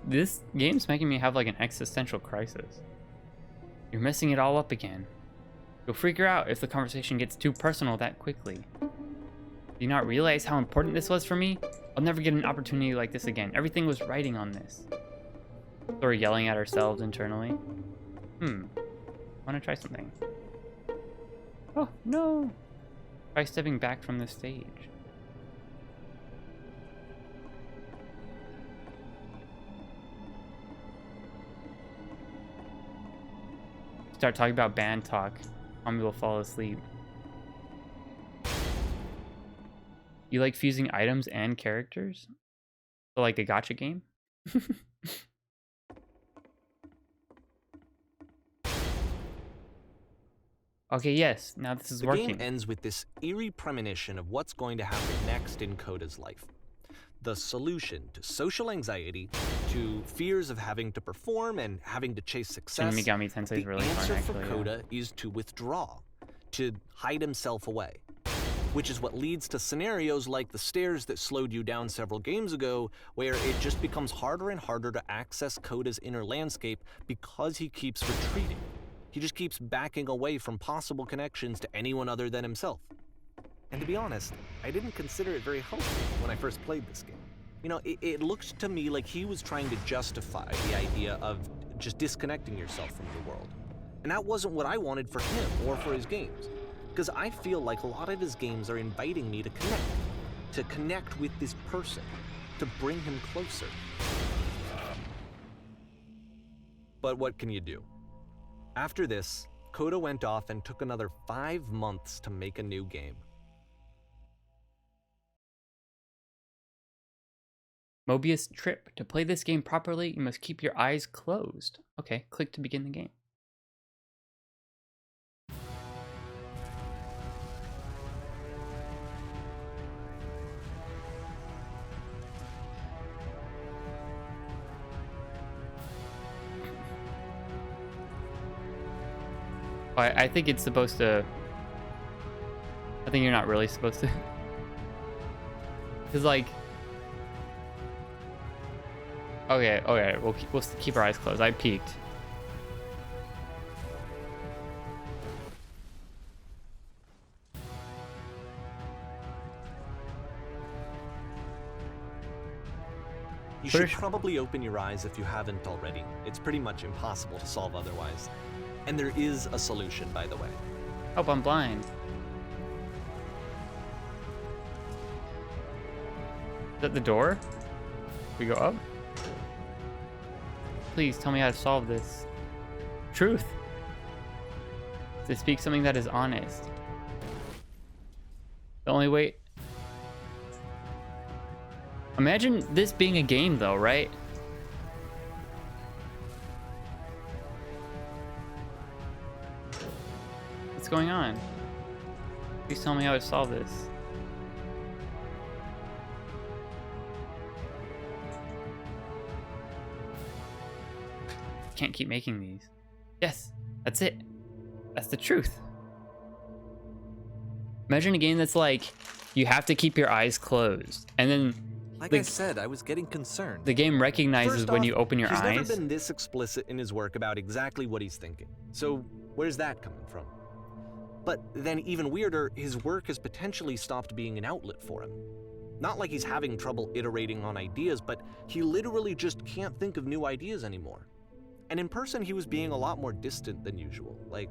This game's making me have like an existential crisis. You're messing it all up again. You'll freak her out if the conversation gets too personal that quickly. Do you not realize how important this was for me? I'll never get an opportunity like this again. Everything was riding on this. So we're yelling at ourselves internally. Wanna try something? Oh, no! Try stepping back from the stage. Start talking about band talk. Mommy will fall asleep. You like fusing items and characters? So like a gacha game? Okay, yes, now this is working. The game ends with this eerie premonition of what's going to happen next in Coda's life. The solution to social anxiety, to fears of having to perform and having to chase success, Shin Megami Tensei is really fun, answer actually, for Coda is to withdraw, to hide himself away. which is what leads to scenarios like the stairs that slowed you down several games ago, where it just becomes harder and harder to access Koda's inner landscape because he keeps retreating. He just keeps backing away from possible connections to anyone other than himself. And to be honest, I didn't consider it very helpful when I first played this game. You know, it looked to me like he was trying to justify the idea of just disconnecting yourself from the world. And that wasn't what I wanted for him or for his games. Because I feel like a lot of his games are inviting me to connect with this person, to bring him closer. But what can you do? After this, Koda went off and took another 5 months to make a new game. Mobius Trip. To play this game properly, you must keep your eyes closed. Okay, click to begin the game. I think it's supposed to... I think you're not really supposed to. Because, like... Okay, we'll keep our eyes closed. I peeked. You should probably open your eyes if you haven't already. It's pretty much impossible to solve otherwise. And there is a solution, by the way. Oh, I'm blind. Is that the door? We go up? Please tell me how to solve this. Truth. To speak something that is honest. The only way... Imagine this being a game though, right? What's going on? Please tell me how to solve this. Can't keep making these. Yes, that's it. That's the truth. Imagine a game that's like, you have to keep your eyes closed. And then... Like I said, I was getting concerned. The game recognizes when you open your eyes. He's never been this explicit in his work about exactly what he's thinking. So where's that coming from? But then even weirder, his work has potentially stopped being an outlet for him. Not like he's having trouble iterating on ideas, but he literally just can't think of new ideas anymore. And in person, he was being a lot more distant than usual. Like,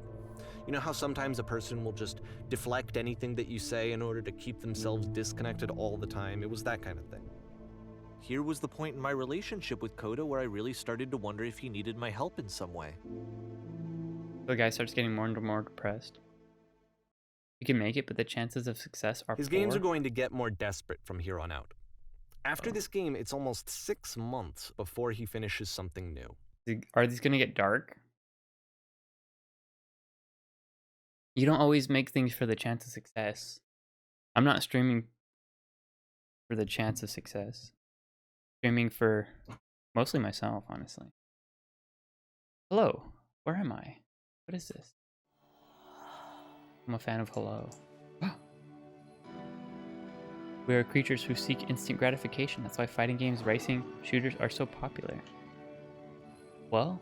you know how sometimes a person will just deflect anything that you say in order to keep themselves disconnected all the time? It was that kind of thing. Here was the point in my relationship with Koda where I really started to wonder if he needed my help in some way. The guy starts getting more and more depressed. You can make it, but the chances of success are His poor. games are going to get more desperate from here on out. After this game, it's almost 6 months before he finishes something new. Are these going to get dark? You don't always make things for the chance of success. I'm not streaming for the chance of success. Streaming for mostly myself, honestly. Hello, where am I? What is this? I'm a fan of hello. We are creatures who seek instant gratification. That's why fighting games, racing, shooters are so popular. Well,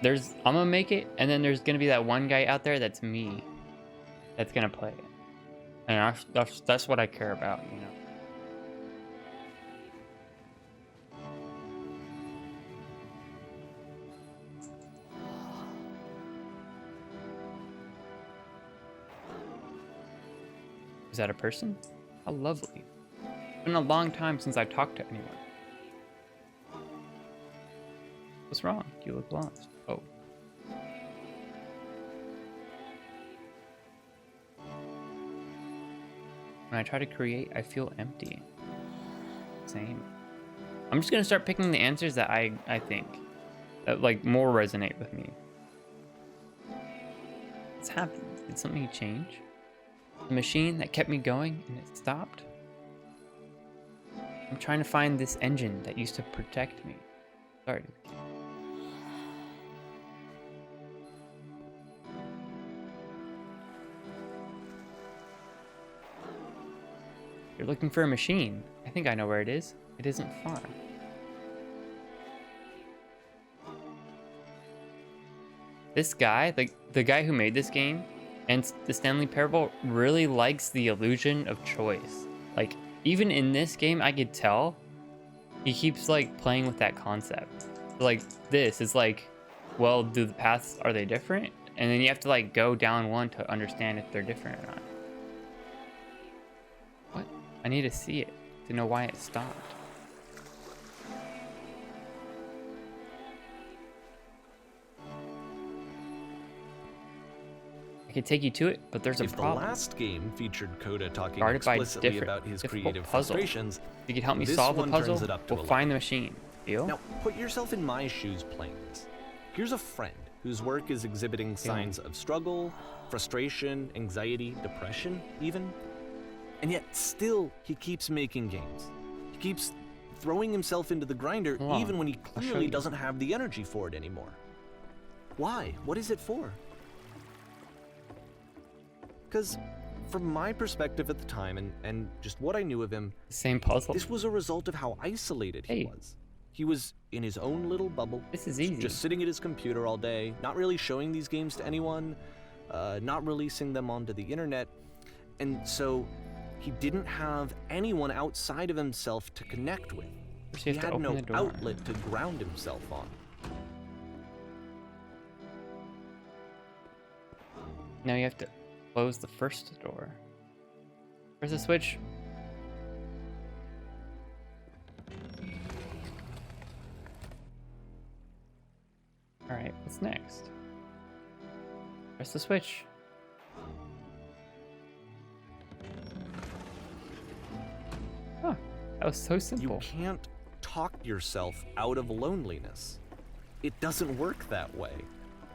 I'm gonna make it, and then there's gonna be that one guy out there that's me, that's gonna play it. And that's what I care about, you know. Is that a person? How lovely. It's been a long time since I've talked to anyone. What's wrong? You look lost. Oh. When I try to create, I feel empty. Same. I'm just gonna start picking the answers that I think that like more resonate with me. What's happened? Did something change? The machine that kept me going and it stopped? I'm trying to find this engine that used to protect me. Sorry. You're looking for a machine. I think I know where it is. It isn't far. This guy, the guy who made this game, and the Stanley Parable really likes the illusion of choice. Like, even in this game, I could tell he keeps like playing with that concept. Like this is like, well, do the paths, are they different? And then you have to like go down one to understand if they're different or not. What? I need to see it to know why it stopped. I could take you to it, but there's a problem. If the last game featured Coda talking Guarded by explicitly about his creative puzzle. frustrations, If you could help me this solve the one puzzle, turns it up to we'll 11. find the machine. Deal? Now, put yourself in my shoes playing this. Here's a friend whose work is exhibiting signs of struggle, frustration, anxiety, depression, even. And yet, still, he keeps making games. He keeps throwing himself into the grinder, Hold on. even when he I'll show clearly you. doesn't have the energy for it anymore. Why? What is it for? Because, from my perspective at the time, and just what I knew of him, Same puzzle. this was a result of how isolated he Hey. was. He was in his own little bubble, This is easy. just sitting at his computer all day, not really showing these games to anyone, not releasing them onto the internet, and so he didn't have anyone outside of himself to connect with. First you He have to had open no the door. outlet to ground himself on. Now you have to close the first door. Where's the switch? Alright, what's next? Press the switch. Huh, that was so You simple. can't talk yourself out of loneliness. It doesn't work that way.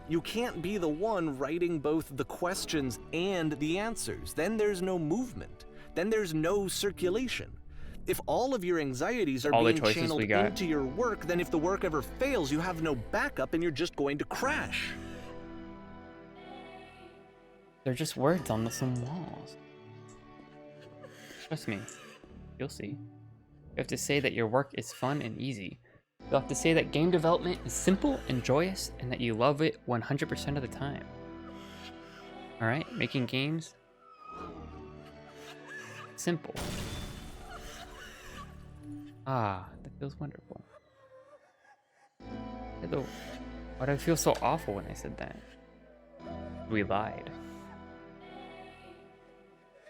You can't be the one writing both the questions and the answers. Then there's no movement. Then there's no circulation. If all of your anxieties are All the being choices channeled we got. into your work, then if the work ever fails, you have no backup and you're just going to crash. They're just words on some walls. Trust me, you'll see. You have to say that your work is fun and easy. You'll have to say that game development is simple and joyous and that you love it 100% of the time. Alright, making games. Simple. Ah, that feels wonderful. Hello. Why do I feel so awful when I said that? We lied.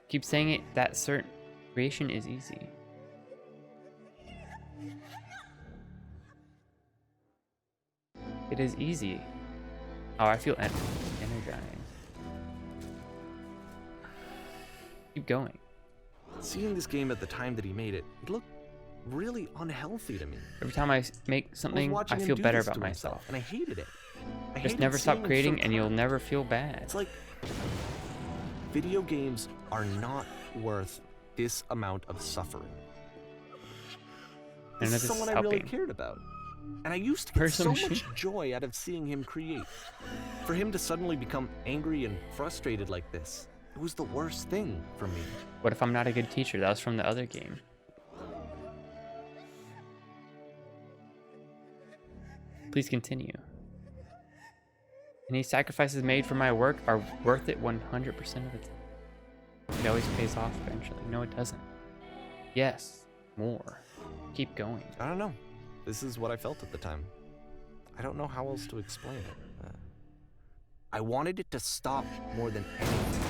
Keep saying it that certain creation is easy. It is easy. Oh, I feel energized. Keep going. Seeing this game at the time that he made it, it looked really unhealthy to me. Every time I make was something, I watching him feel do better this about to myself. himself, and I hated it. I Just hated never seeing stop him so creating and you'll trapped. never feel bad. It's like video games are not worth this amount of suffering. None of This is this someone is I really helping. cared about. And I used to get Where's the so machine? much joy out of seeing him create. For him to suddenly become angry and frustrated like this, it was the worst thing for me. What if I'm not a good teacher? That was from the other game. Please continue. Any sacrifices made for my work are worth it 100% of the time. It always pays off eventually. No, it doesn't. Yes, more. Keep going. I don't know. This is what I felt at the time. I don't know how else to explain it. I wanted it to stop more than anything.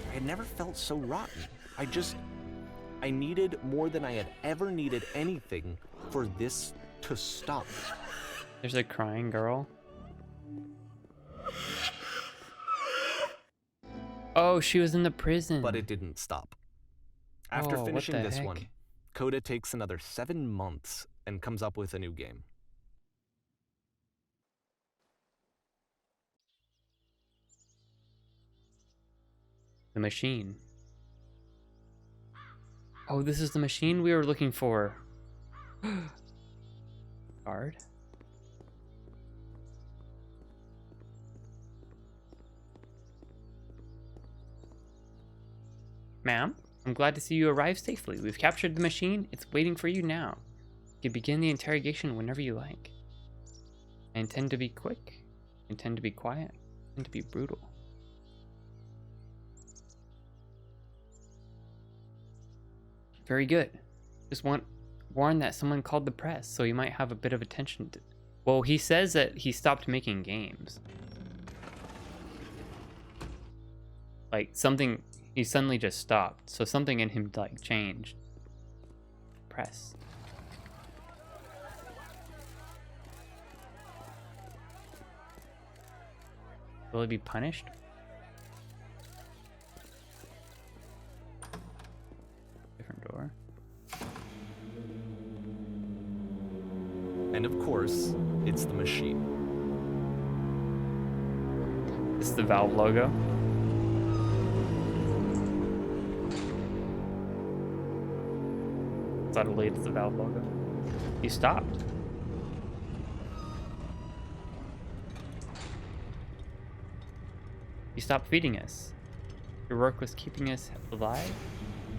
I had never felt so rotten. I needed more than I had ever needed anything for this to stop. There's a crying girl. Oh, she was in the prison. But it didn't stop. After Oh, what finishing the this heck? one, Coda takes another 7 months and comes up with a new game. The machine. Oh, this is the machine we were looking for. Guard. Ma'am? I'm glad to see you arrive safely. We've captured the machine. It's waiting for you now. You can begin the interrogation whenever you like. I intend to be quick. I intend to be quiet. I intend to be brutal. Very good. Just warn that someone called the press, so you might have a bit of attention to... Well, he says that he stopped making games. Like, something... He suddenly just stopped, so something in him, like, changed. Press. Will he be punished? Different door. And of course, it's the machine. This is the Valve logo. Subtly, it's the Valve logo. He stopped. You stopped feeding us. Your work was keeping us alive.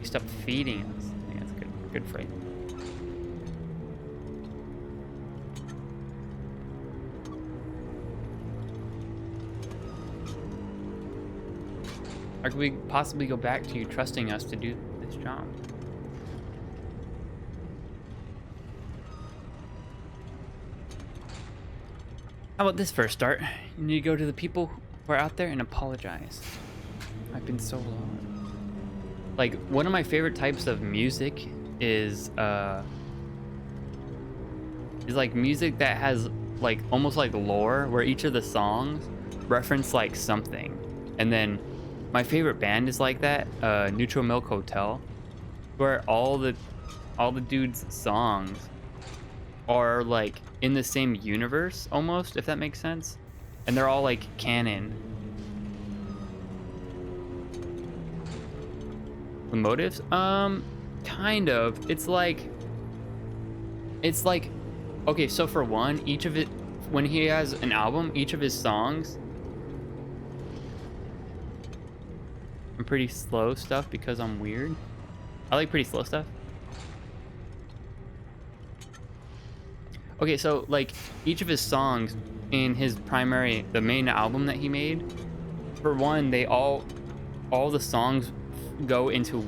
You stopped feeding us. I think that's a good phrase. Or could we possibly go back to you trusting us to do this job? How about this for a start? You need to go to the people who are out there and apologize. I've been so long. Like, one of my favorite types of music is like music that has like almost like lore, where each of the songs reference like something. And then my favorite band is like that, Neutral Milk Hotel, where all the dudes' songs are like in the same universe almost, if that makes sense, and they're all like canon. The motives, kind of. It's like okay, so for one, each of it, when he has an album, each of his songs, I'm pretty slow stuff because I'm weird. I like pretty slow stuff. Okay, so like each of his songs in his the main album that he made, for one, they all the songs go into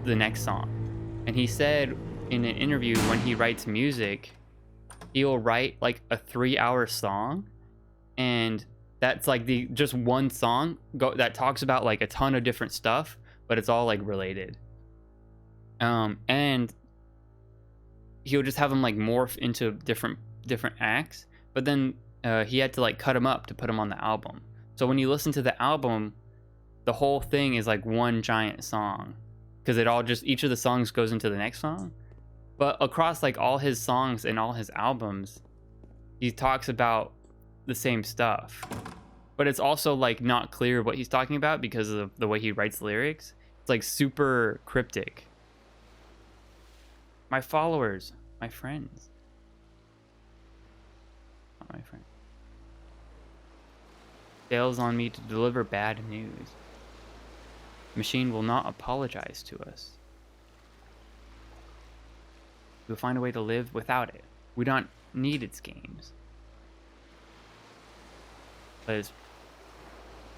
the next song. And he said in an interview, when he writes music, he'll write like a 3-hour song, and that's like just one song that talks about like a ton of different stuff, but it's all like related. And he'll just have them like morph into different acts, but then he had to like cut them up to put them on the album. So when you listen to the album, the whole thing is like one giant song, because each of the songs goes into the next song. But across like all his songs and all his albums, he talks about the same stuff, but it's also like not clear what he's talking about because of the way he writes lyrics. It's like super cryptic. My followers, my friends. Not my friend. Sails on me to deliver bad news. The machine will not apologize to us. We'll find a way to live without it. We don't need its games. Let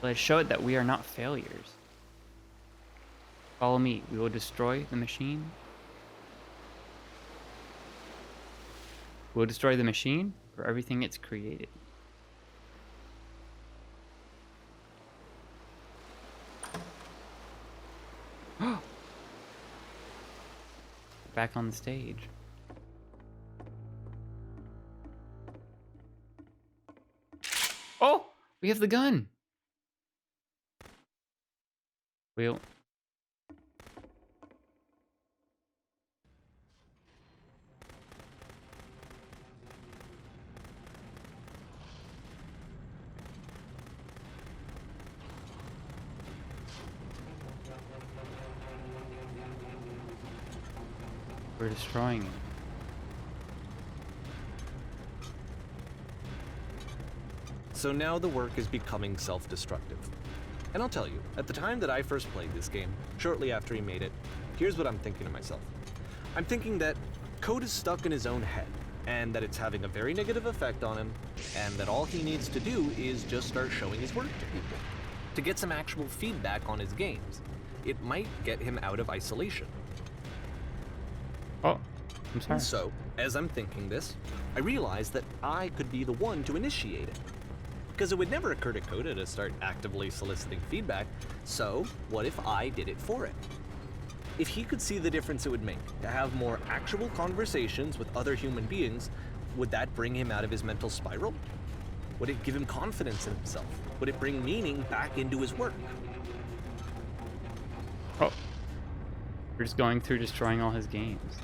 us show it that we are not failures. Follow me. We will destroy the machine. We'll destroy the machine for everything it's created. Back on the stage. Oh, we have the gun. We're destroying it. So now the work is becoming self-destructive. And I'll tell you, at the time that I first played this game, shortly after he made it, Here's what I'm thinking to myself. I'm thinking that Code is stuck in his own head, and that it's having a very negative effect on him, and that all he needs to do is just start showing his work to people, to get some actual feedback on his games. It might get him out of isolation. Oh, I'm sorry. So, as I'm thinking this, I realize that I could be the one to initiate it. Because it would never occur to Coda to start actively soliciting feedback, so what if I did it for it? If he could see the difference it would make to have more actual conversations with other human beings, would that bring him out of his mental spiral? Would it give him confidence in himself? Would it bring meaning back into his work? Oh. We're just going through destroying all his games.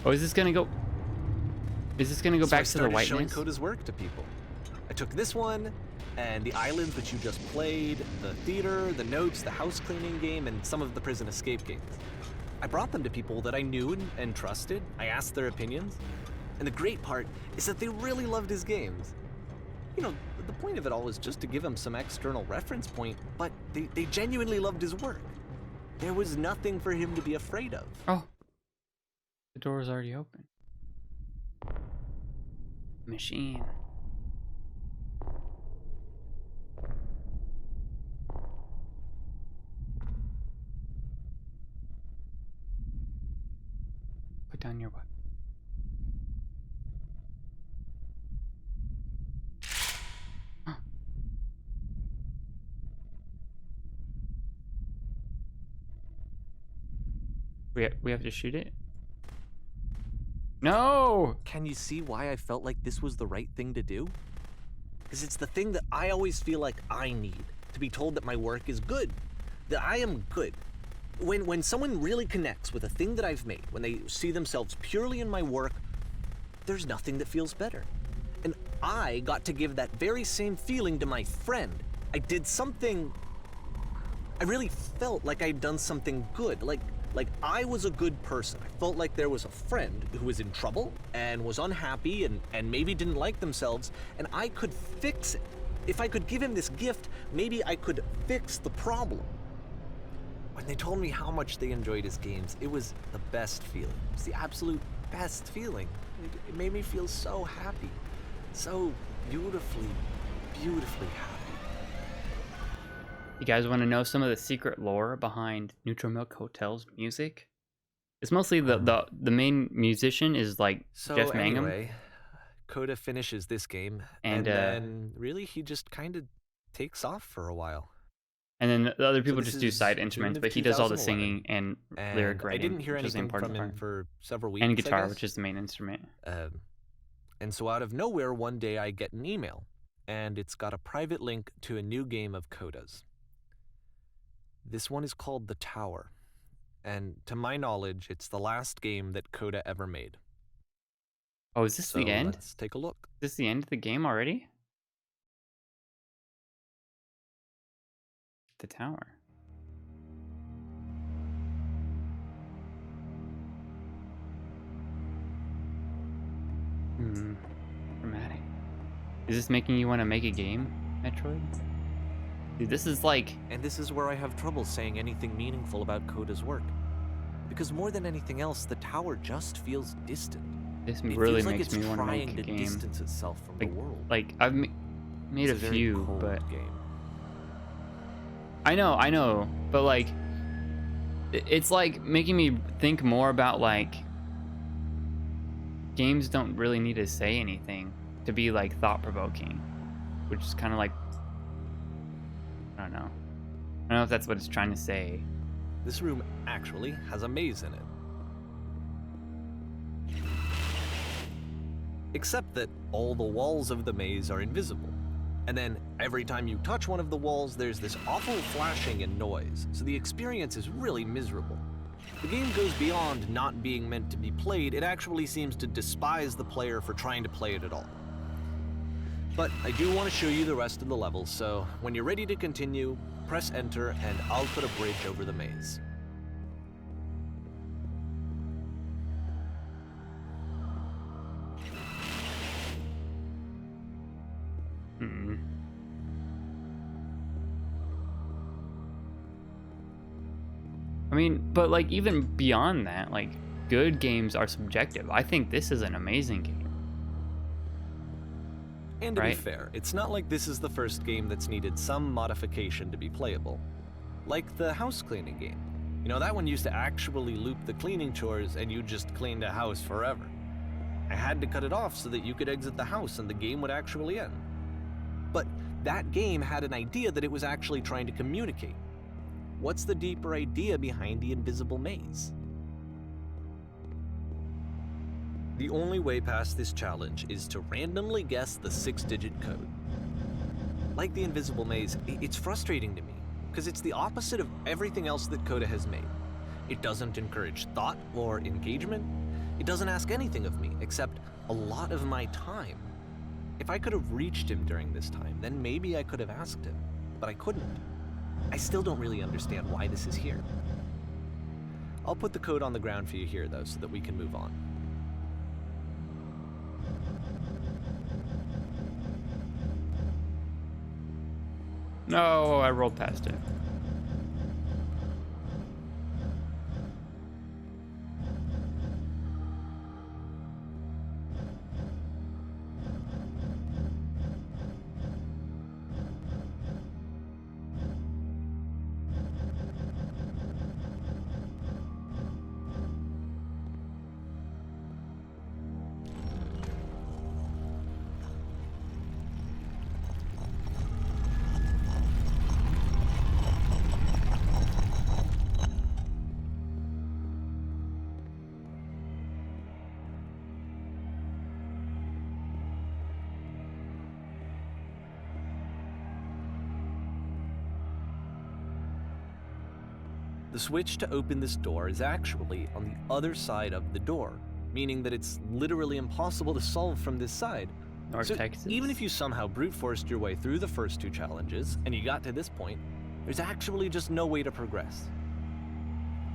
Oh, is this gonna go? Is this gonna go back to the whiteness? Showing Coda's work to people. I took this one, and the islands which you just played, the theater, the notes, the house cleaning game, and some of the prison escape games. I brought them to people that I knew and trusted. I asked their opinions. And the great part is that they really loved his games. You know, the point of it all is just to give him some external reference point, but they genuinely loved his work. There was nothing for him to be afraid of. Oh. The door is already open. Machine. Put down your weapon. Huh. We have to shoot it? No! Can you see why I felt like this was the right thing to do? Because it's the thing that I always feel like I need, to be told that my work is good, that I am good. When someone really connects with a thing that I've made, when they see themselves purely in my work, there's nothing that feels better. And I got to give that very same feeling to my friend. I did something... I really felt like I'd done something good, like I was a good person. I felt like there was a friend who was in trouble and was unhappy and maybe didn't like themselves, and I could fix it. If I could give him this gift, maybe I could fix the problem. When they told me how much they enjoyed his games, it was the best feeling. It was the absolute best feeling. It made me feel so happy. So beautifully, beautifully happy. You guys want to know some of the secret lore behind Neutral Milk Hotel's music? It's mostly the main musician is like Jeff Mangum. Anyway, Coda finishes this game, and then really he just kind of takes off for a while. And then the other people just do side instruments, but he does all the singing and lyric writing. I didn't hear anything from him for several weeks. And guitar, which is the main instrument. And so out of nowhere, one day I get an email, and it's got a private link to a new game of Coda's. This one is called The Tower, and to my knowledge, it's the last game that Coda ever made. Oh, is this the end? Let's take a look. Is this the end of the game already? The Tower. Dramatic. Is this making you want to make a game, Metroid? Dude, this is like... And this is where I have trouble saying anything meaningful about Coda's work. Because more than anything else, The Tower just feels distant. This really makes me want to make a game. Distance itself from the world. Like, I've made a few, but... Game. I know, but like... It's like making me think more about like... Games don't really need to say anything to be like thought-provoking. Which is kind of like... I don't know. I don't know if that's what it's trying to say. This room actually has a maze in it. Except that all the walls of the maze are invisible. And then every time you touch one of the walls, there's this awful flashing and noise, so the experience is really miserable. The game goes beyond not being meant to be played, it actually seems to despise the player for trying to play it at all. But I do want to show you the rest of the level, so when you're ready to continue, press enter and I'll put a bridge over the maze. I mean, but like even beyond that, like good games are subjective. I think this is an amazing game. And to be Right. fair, it's not like this is the first game that's needed some modification to be playable. Like the house cleaning game. You know, that one used to actually loop the cleaning chores and you just cleaned a house forever. I had to cut it off so that you could exit the house and the game would actually end. But that game had an idea that it was actually trying to communicate. What's the deeper idea behind the invisible maze? The only way past this challenge is to randomly guess the 6-digit code. Like the invisible maze, it's frustrating to me, because it's the opposite of everything else that Coda has made. It doesn't encourage thought or engagement. It doesn't ask anything of me, except a lot of my time. If I could have reached him during this time, then maybe I could have asked him, but I couldn't. I still don't really understand why this is here. I'll put the code on the ground for you here, though, so that we can move on. No, I rolled past it. The switch to open this door is actually on the other side of the door, meaning that it's literally impossible to solve from this side. North So Texas. even if you somehow brute forced your way through the first 2 challenges and you got to this point, there's actually just no way to progress.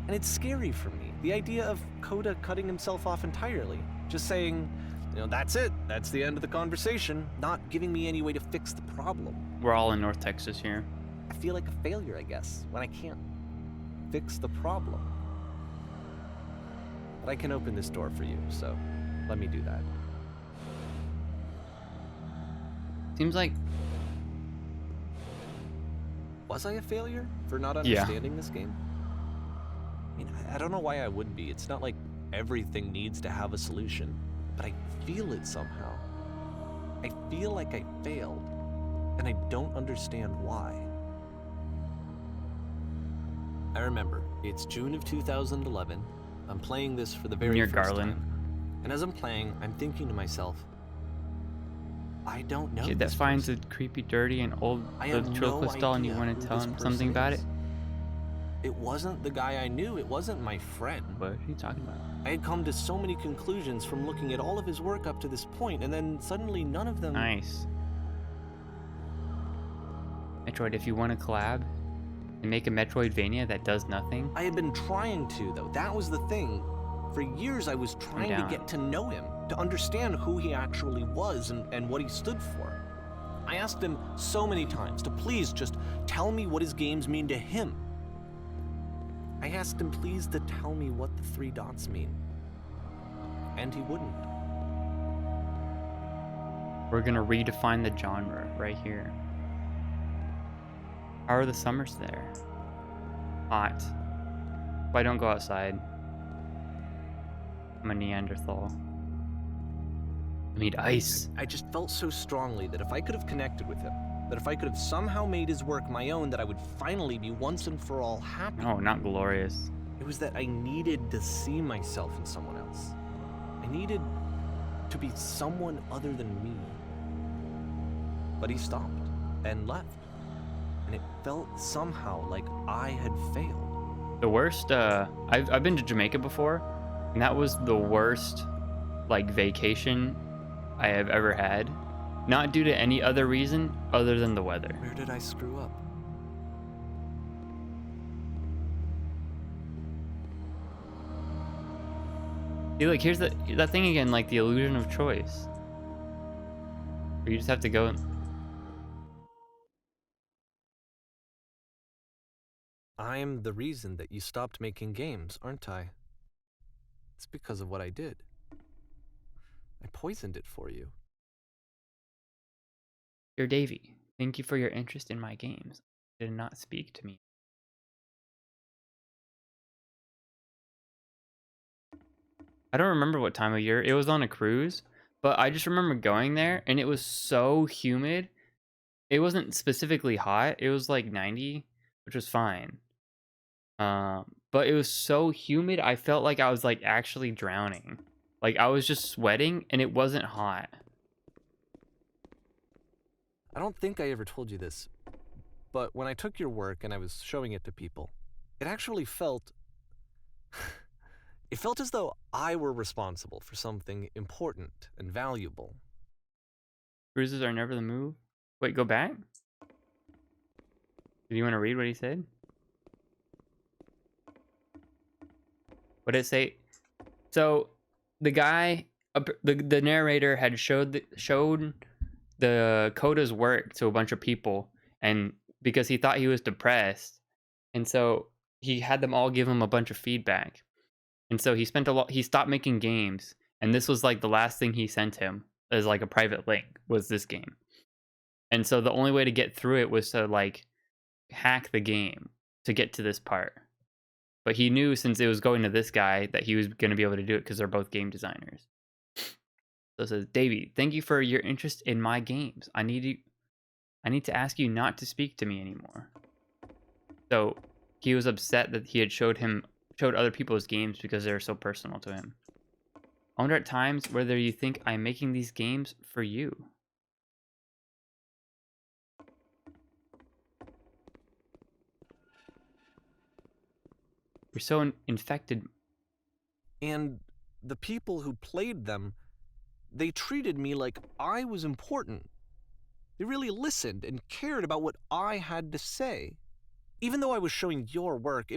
And it's scary for me, the idea of Coda cutting himself off entirely, just saying, you know, that's it, that's the end of the conversation, not giving me any way to fix the problem. We're all in North Texas here. I feel like a failure, I guess, when I can't fix the problem. But I can open this door for you, so let me do that. Seems like Was I a failure for not Yeah. understanding this game? I mean, I don't know why I would be. It's not like everything needs to have a solution, but I feel it somehow. I feel like I failed, and I don't understand why. I remember, it's June of 2011. I'm playing this for the very Near first Garland. time. And as I'm playing, I'm thinking to myself, I don't know kid that this finds person. a creepy, dirty, and old I have ventriloquist no doll, and you idea want who to tell this him person something about it. is. It wasn't the guy I knew. It wasn't my friend. What are you talking about? I had come to so many conclusions from looking at all of his work up to this point, and then suddenly none of them... Nice. Metroid, if you want to collab and make a Metroidvania that does nothing, I had been trying to, though. That was the thing. For years, I was trying to down. get to know him, to understand who he actually was and what he stood for. I asked him so many times to please just tell me what his games mean to him. I asked him please to tell me what the 3 dots mean. And he wouldn't. we're gonna redefine the genre right here. How are the summers there? Hot. Why don't go outside? I'm a Neanderthal. I need ice. I just felt so strongly that if I could have connected with him, that if I could have somehow made his work my own, that I would finally be once and for all happy. No, not glorious. It was that I needed to see myself in someone else. I needed to be someone other than me. But he stopped and left. And it felt somehow like I had failed. The worst, I've been to Jamaica before, and that was the worst, like, vacation I have ever had. Not due to any other reason other than the weather. Where did I screw up? See, like, here's that thing again, like the illusion of choice. Where you just have to go I'm the reason that you stopped making games, aren't I? It's because of what I did. I poisoned it for you. Dear Davy, thank you for your interest in my games. Did not speak to me. I don't remember what time of year. It was on a cruise, but I just remember going there and it was so humid. It wasn't specifically hot. It was like 90, which was fine. But it was so humid. I felt like I was like actually drowning. Like I was just sweating and it wasn't hot. I don't think I ever told you this, but when I took your work and I was showing it to people, it actually felt... it felt as though I were responsible for something important and valuable. Cruises are never the move. Wait, go back? Do you want to read what he said? What did it say? So the guy, the narrator had showed the Coda's work to a bunch of people, and because he thought he was depressed, and so he had them all give him a bunch of feedback, and so he stopped making games, and this was like the last thing he sent him as like a private link was this game, and so the only way to get through it was to like hack the game to get to this part. But he knew since it was going to this guy that he was going to be able to do it because they're both game designers. So it says, Davey, thank you for your interest in my games. I need to ask you not to speak to me anymore. So he was upset that he had showed other people's games because they're so personal to him. I wonder at times whether you think I'm making these games for you. You're so infected. And the people who played them, they treated me like I was important. They really listened and cared about what I had to say. Even though I was showing your work,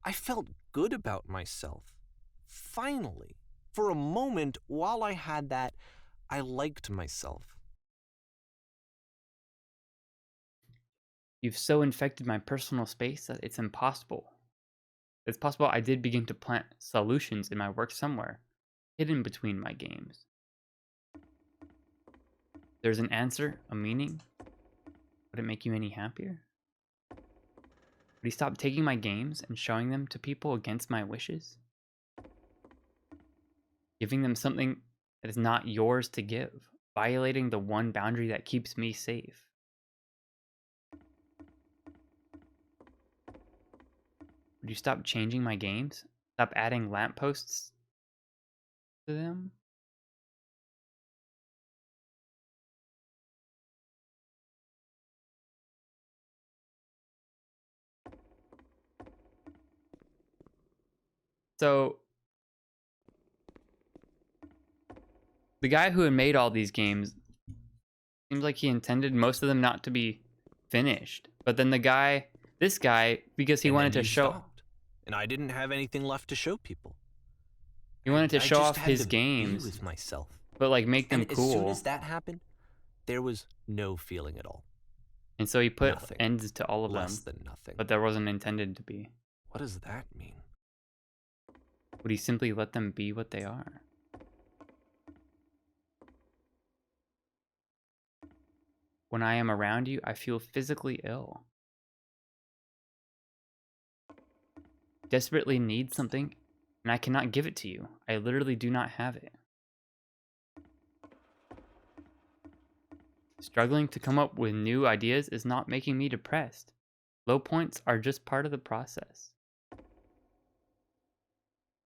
I felt good about myself. Finally. For a moment, while I had that, I liked myself. You've so infected my personal space that it's impossible. It's possible I did begin to plant solutions in my work somewhere, hidden between my games. There's an answer, a meaning. Would it make you any happier? Would you stop taking my games and showing them to people against my wishes? Giving them something that is not yours to give, violating the one boundary that keeps me safe. Would you stop changing my games? Stop adding lampposts to them? So, the guy who had made all these games seems like he intended most of them not to be finished. But then this guy, because he wanted to show... Stopped, and I didn't have anything left to show people. He wanted to show off his Be games, with myself. but like make them And cool. as soon as that happened, there was no feeling at all. And so he put Nothing. ends to all of Less them, than nothing. but there wasn't intended to be. What does that mean? Would he simply let them be what they are? When I am around you, I feel physically ill. Desperately need something, and I cannot give it to you. I literally do not have it. Struggling to come up with new ideas is not making me depressed. Low points are just part of the process.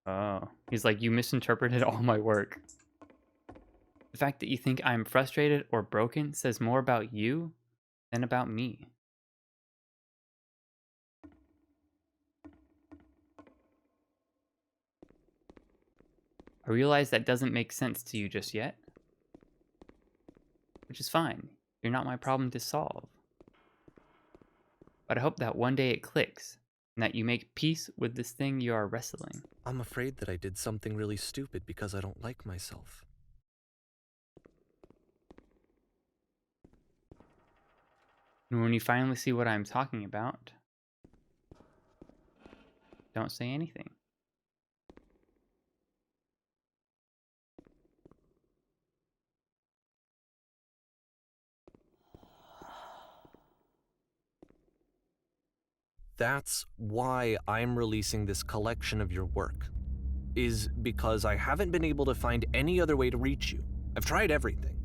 Oh, he's like, you misinterpreted all my work. The fact that you think I'm frustrated or broken says more about you than about me. I realize that doesn't make sense to you just yet, which is fine. You're not my problem to solve. But I hope that one day it clicks, and that you make peace with this thing you are wrestling. I'm afraid that I did something really stupid because I don't like myself. And when you finally see what I'm talking about, don't say anything. That's why I'm releasing this collection of your work, is because I haven't been able to find any other way to reach you. I've tried everything.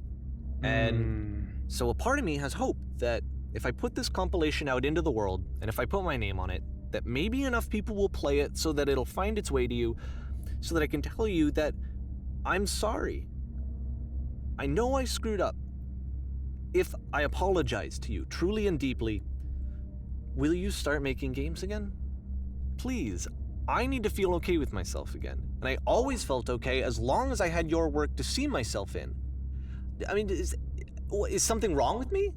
And so a part of me has hope that if I put this compilation out into the world, and if I put my name on it, that maybe enough people will play it so that it'll find its way to you, so that I can tell you that I'm sorry. I know I screwed up. If I apologize to you truly and deeply, will you start making games again? Please, I need to feel okay with myself again. And I always felt okay as long as I had your work to see myself in. I mean, is something wrong with me?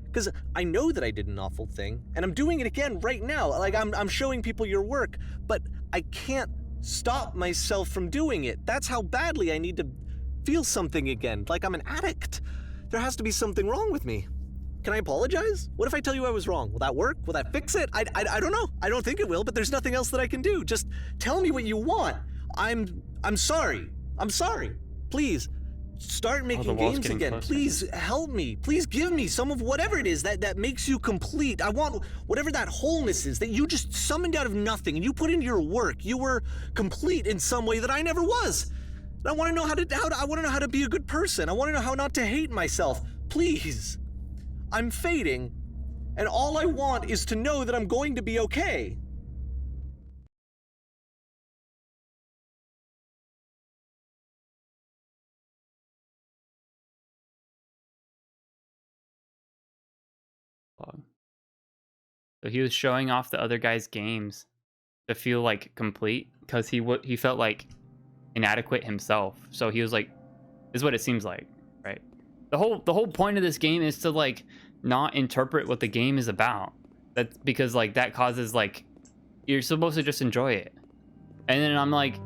Because I know that I did an awful thing, and I'm doing it again right now. Like, I'm showing people your work, but I can't stop myself from doing it. That's how badly I need to feel something again, like I'm an addict. There has to be something wrong with me. Can I apologize? What if I tell you I was wrong? Will that work? Will that fix it? I don't know. I don't think it will, but there's nothing else that I can do. Just tell me what you want. I'm sorry. I'm sorry. Please, start making games again. Closer. Please help me. Please give me some of whatever it is that makes you complete. I want whatever that wholeness is that you just summoned out of nothing and you put into your work. You were complete in some way that I never was. And I want to know I want to know how to be a good person. I want to know how not to hate myself. Please. I'm fading, and all I want is to know that I'm going to be okay. So he was showing off the other guy's games to feel like complete because he felt like inadequate himself. So he was like, "This is what it seems like, right?" The whole point of this game is to like not interpret what the game is about. That's because like that causes like you're supposed to just enjoy it. And then I'm like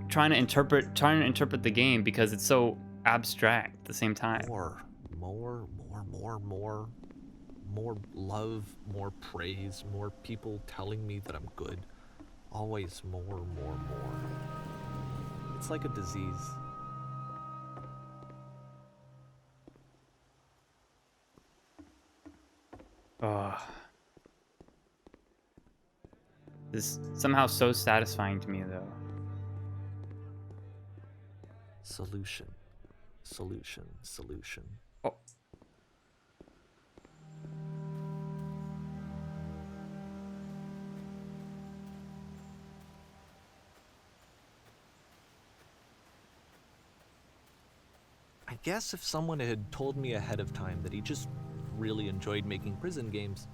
trying to interpret the game because it's so abstract at the same time. More love, more praise, more people telling me that I'm good. Always more. It's like a disease. This is somehow so satisfying to me though. Solution. Oh. I guess if someone had told me ahead of time that he just really enjoyed making prison games,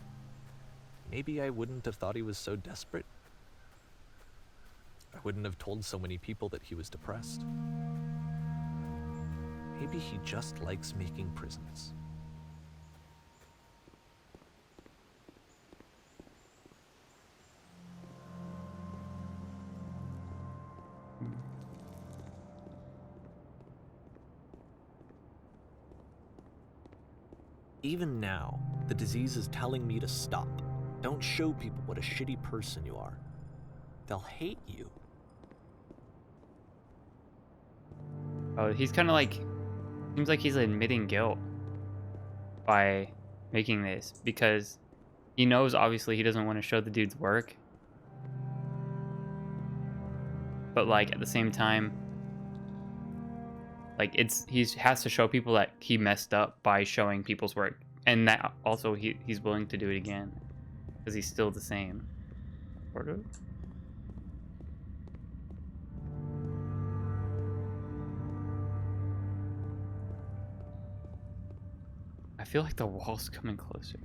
maybe I wouldn't have thought he was so desperate. I wouldn't have told so many people that he was depressed. Maybe he just likes making prisons. Even now, the disease is telling me to stop. Don't show people what a shitty person you are. They'll hate you. Oh, he's kind of like, seems like he's admitting guilt by making this because he knows obviously he doesn't want to show the dude's work. But like at the same time, like he has to show people that he messed up by showing people's work, and that also he's willing to do it again because he's still the same. Sort of. I feel like the wall's coming closer.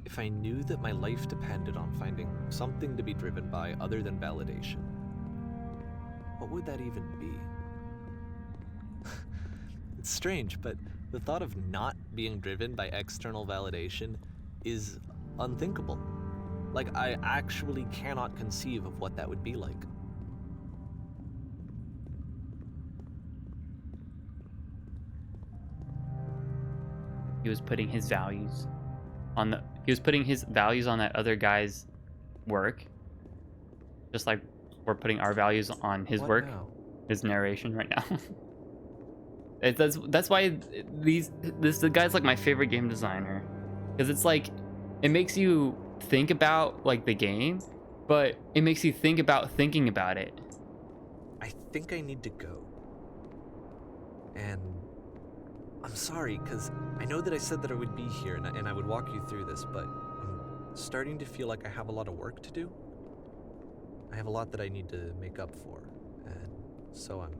If I knew that my life depended on finding something to be driven by other than validation, what would that even be? It's strange, but the thought of not being driven by external validation is unthinkable. Like, I actually cannot conceive of what that would be like. He was putting his values on that other guy's work, just like we're putting our values on his What work, now? his narration right now. That's why the guy's like my favorite game designer, because it's like it makes you think about like the game, but it makes you think about thinking about it. I think I need to go. And I'm sorry, because I know that I said that I would be here and I would walk you through this, but I'm starting to feel like I have a lot of work to do. I have a lot that I need to make up for, and so I'm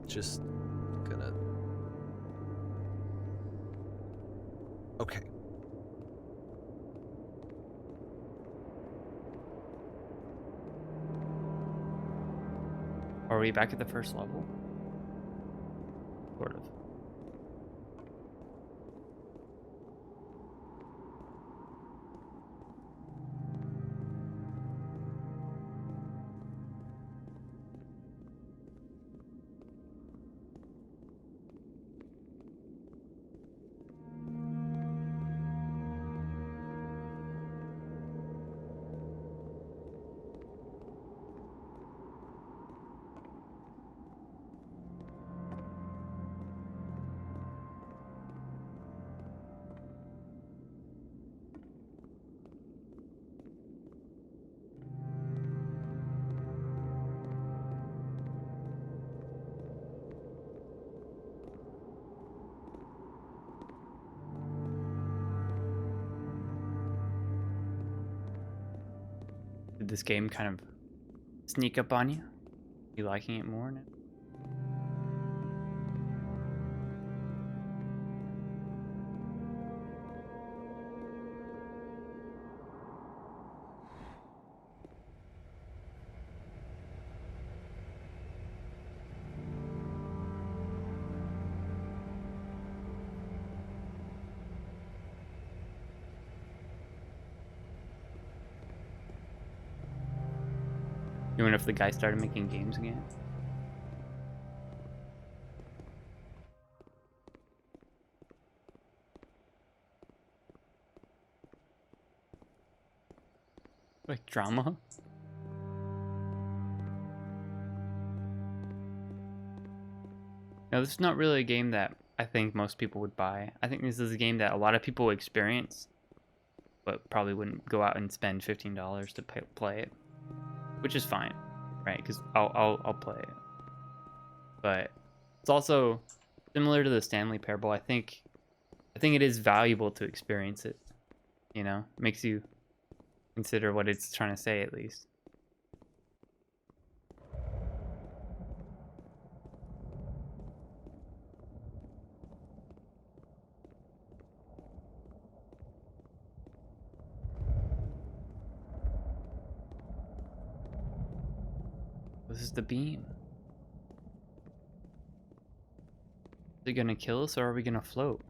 just gonna... Okay. Are we back at the first level? Sort of. Did this game kind of sneak up on you? You liking it more now? Even if the guy started making games again? Like drama? No, this is not really a game that I think most people would buy. I think this is a game that a lot of people experience, but probably wouldn't go out and spend $15 to play it, which is fine, right? Because I'll play it. But it's also similar to the Stanley Parable. I think it is valuable to experience it. You know, makes you consider what it's trying to say at least. This is the beam. Is it gonna kill us or are we gonna float?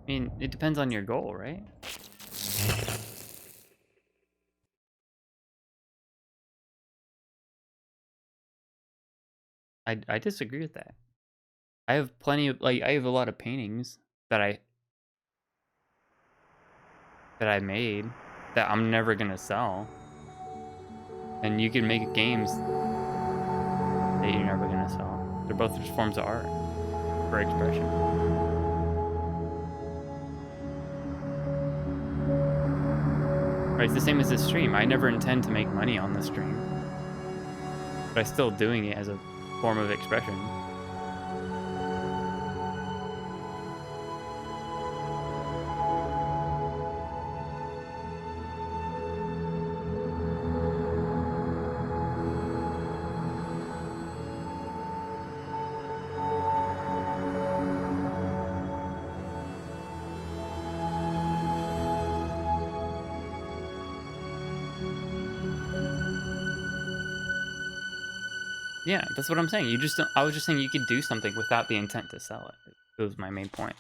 I mean, it depends on your goal, right? I disagree with that. I have plenty of, like, I have a lot of paintings that I made that I'm never gonna sell. And you can make games that you're never gonna sell. They're both just forms of art for expression. Right, it's the same as this stream. I never intend to make money on this stream, but I'm still doing it as a form of expression. Yeah, that's what I'm saying. You just don't, I was just saying you could do something without the intent to sell it. It was my main point.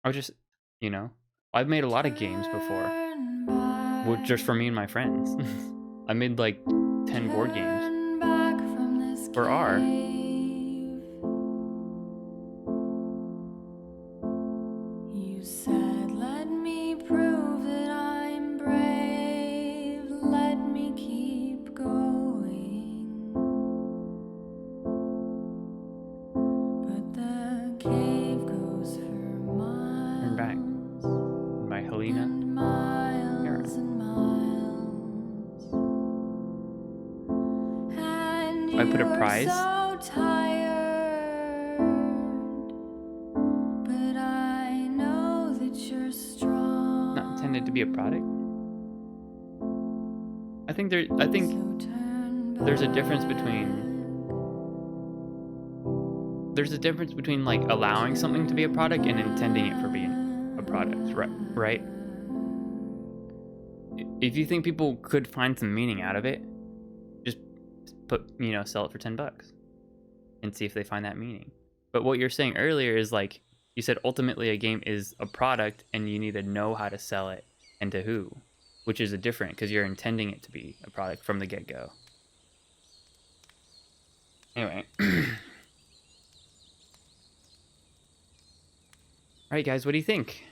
I was just, you know, I've made a lot of games before, just for me and my friends. I made like 10 board games. or are. You said, let me prove that I'm brave. Let me keep going. But the cave goes for miles. Turn back. By Helena. And miles and miles. And I put a you're prize. so tired, but I know that you're strong. Not intended to be a product. I think So turn there's a difference back. between like allowing something to be a product and intending it for being a product, right? If you think people could find some meaning out of it, just sell it for $10 and see if they find that meaning. But what you're saying earlier is like, you said ultimately a game is a product and you need to know how to sell it and to who, which is a different, because you're intending it to be a product from the get-go. Anyway. All right, guys, what do you think?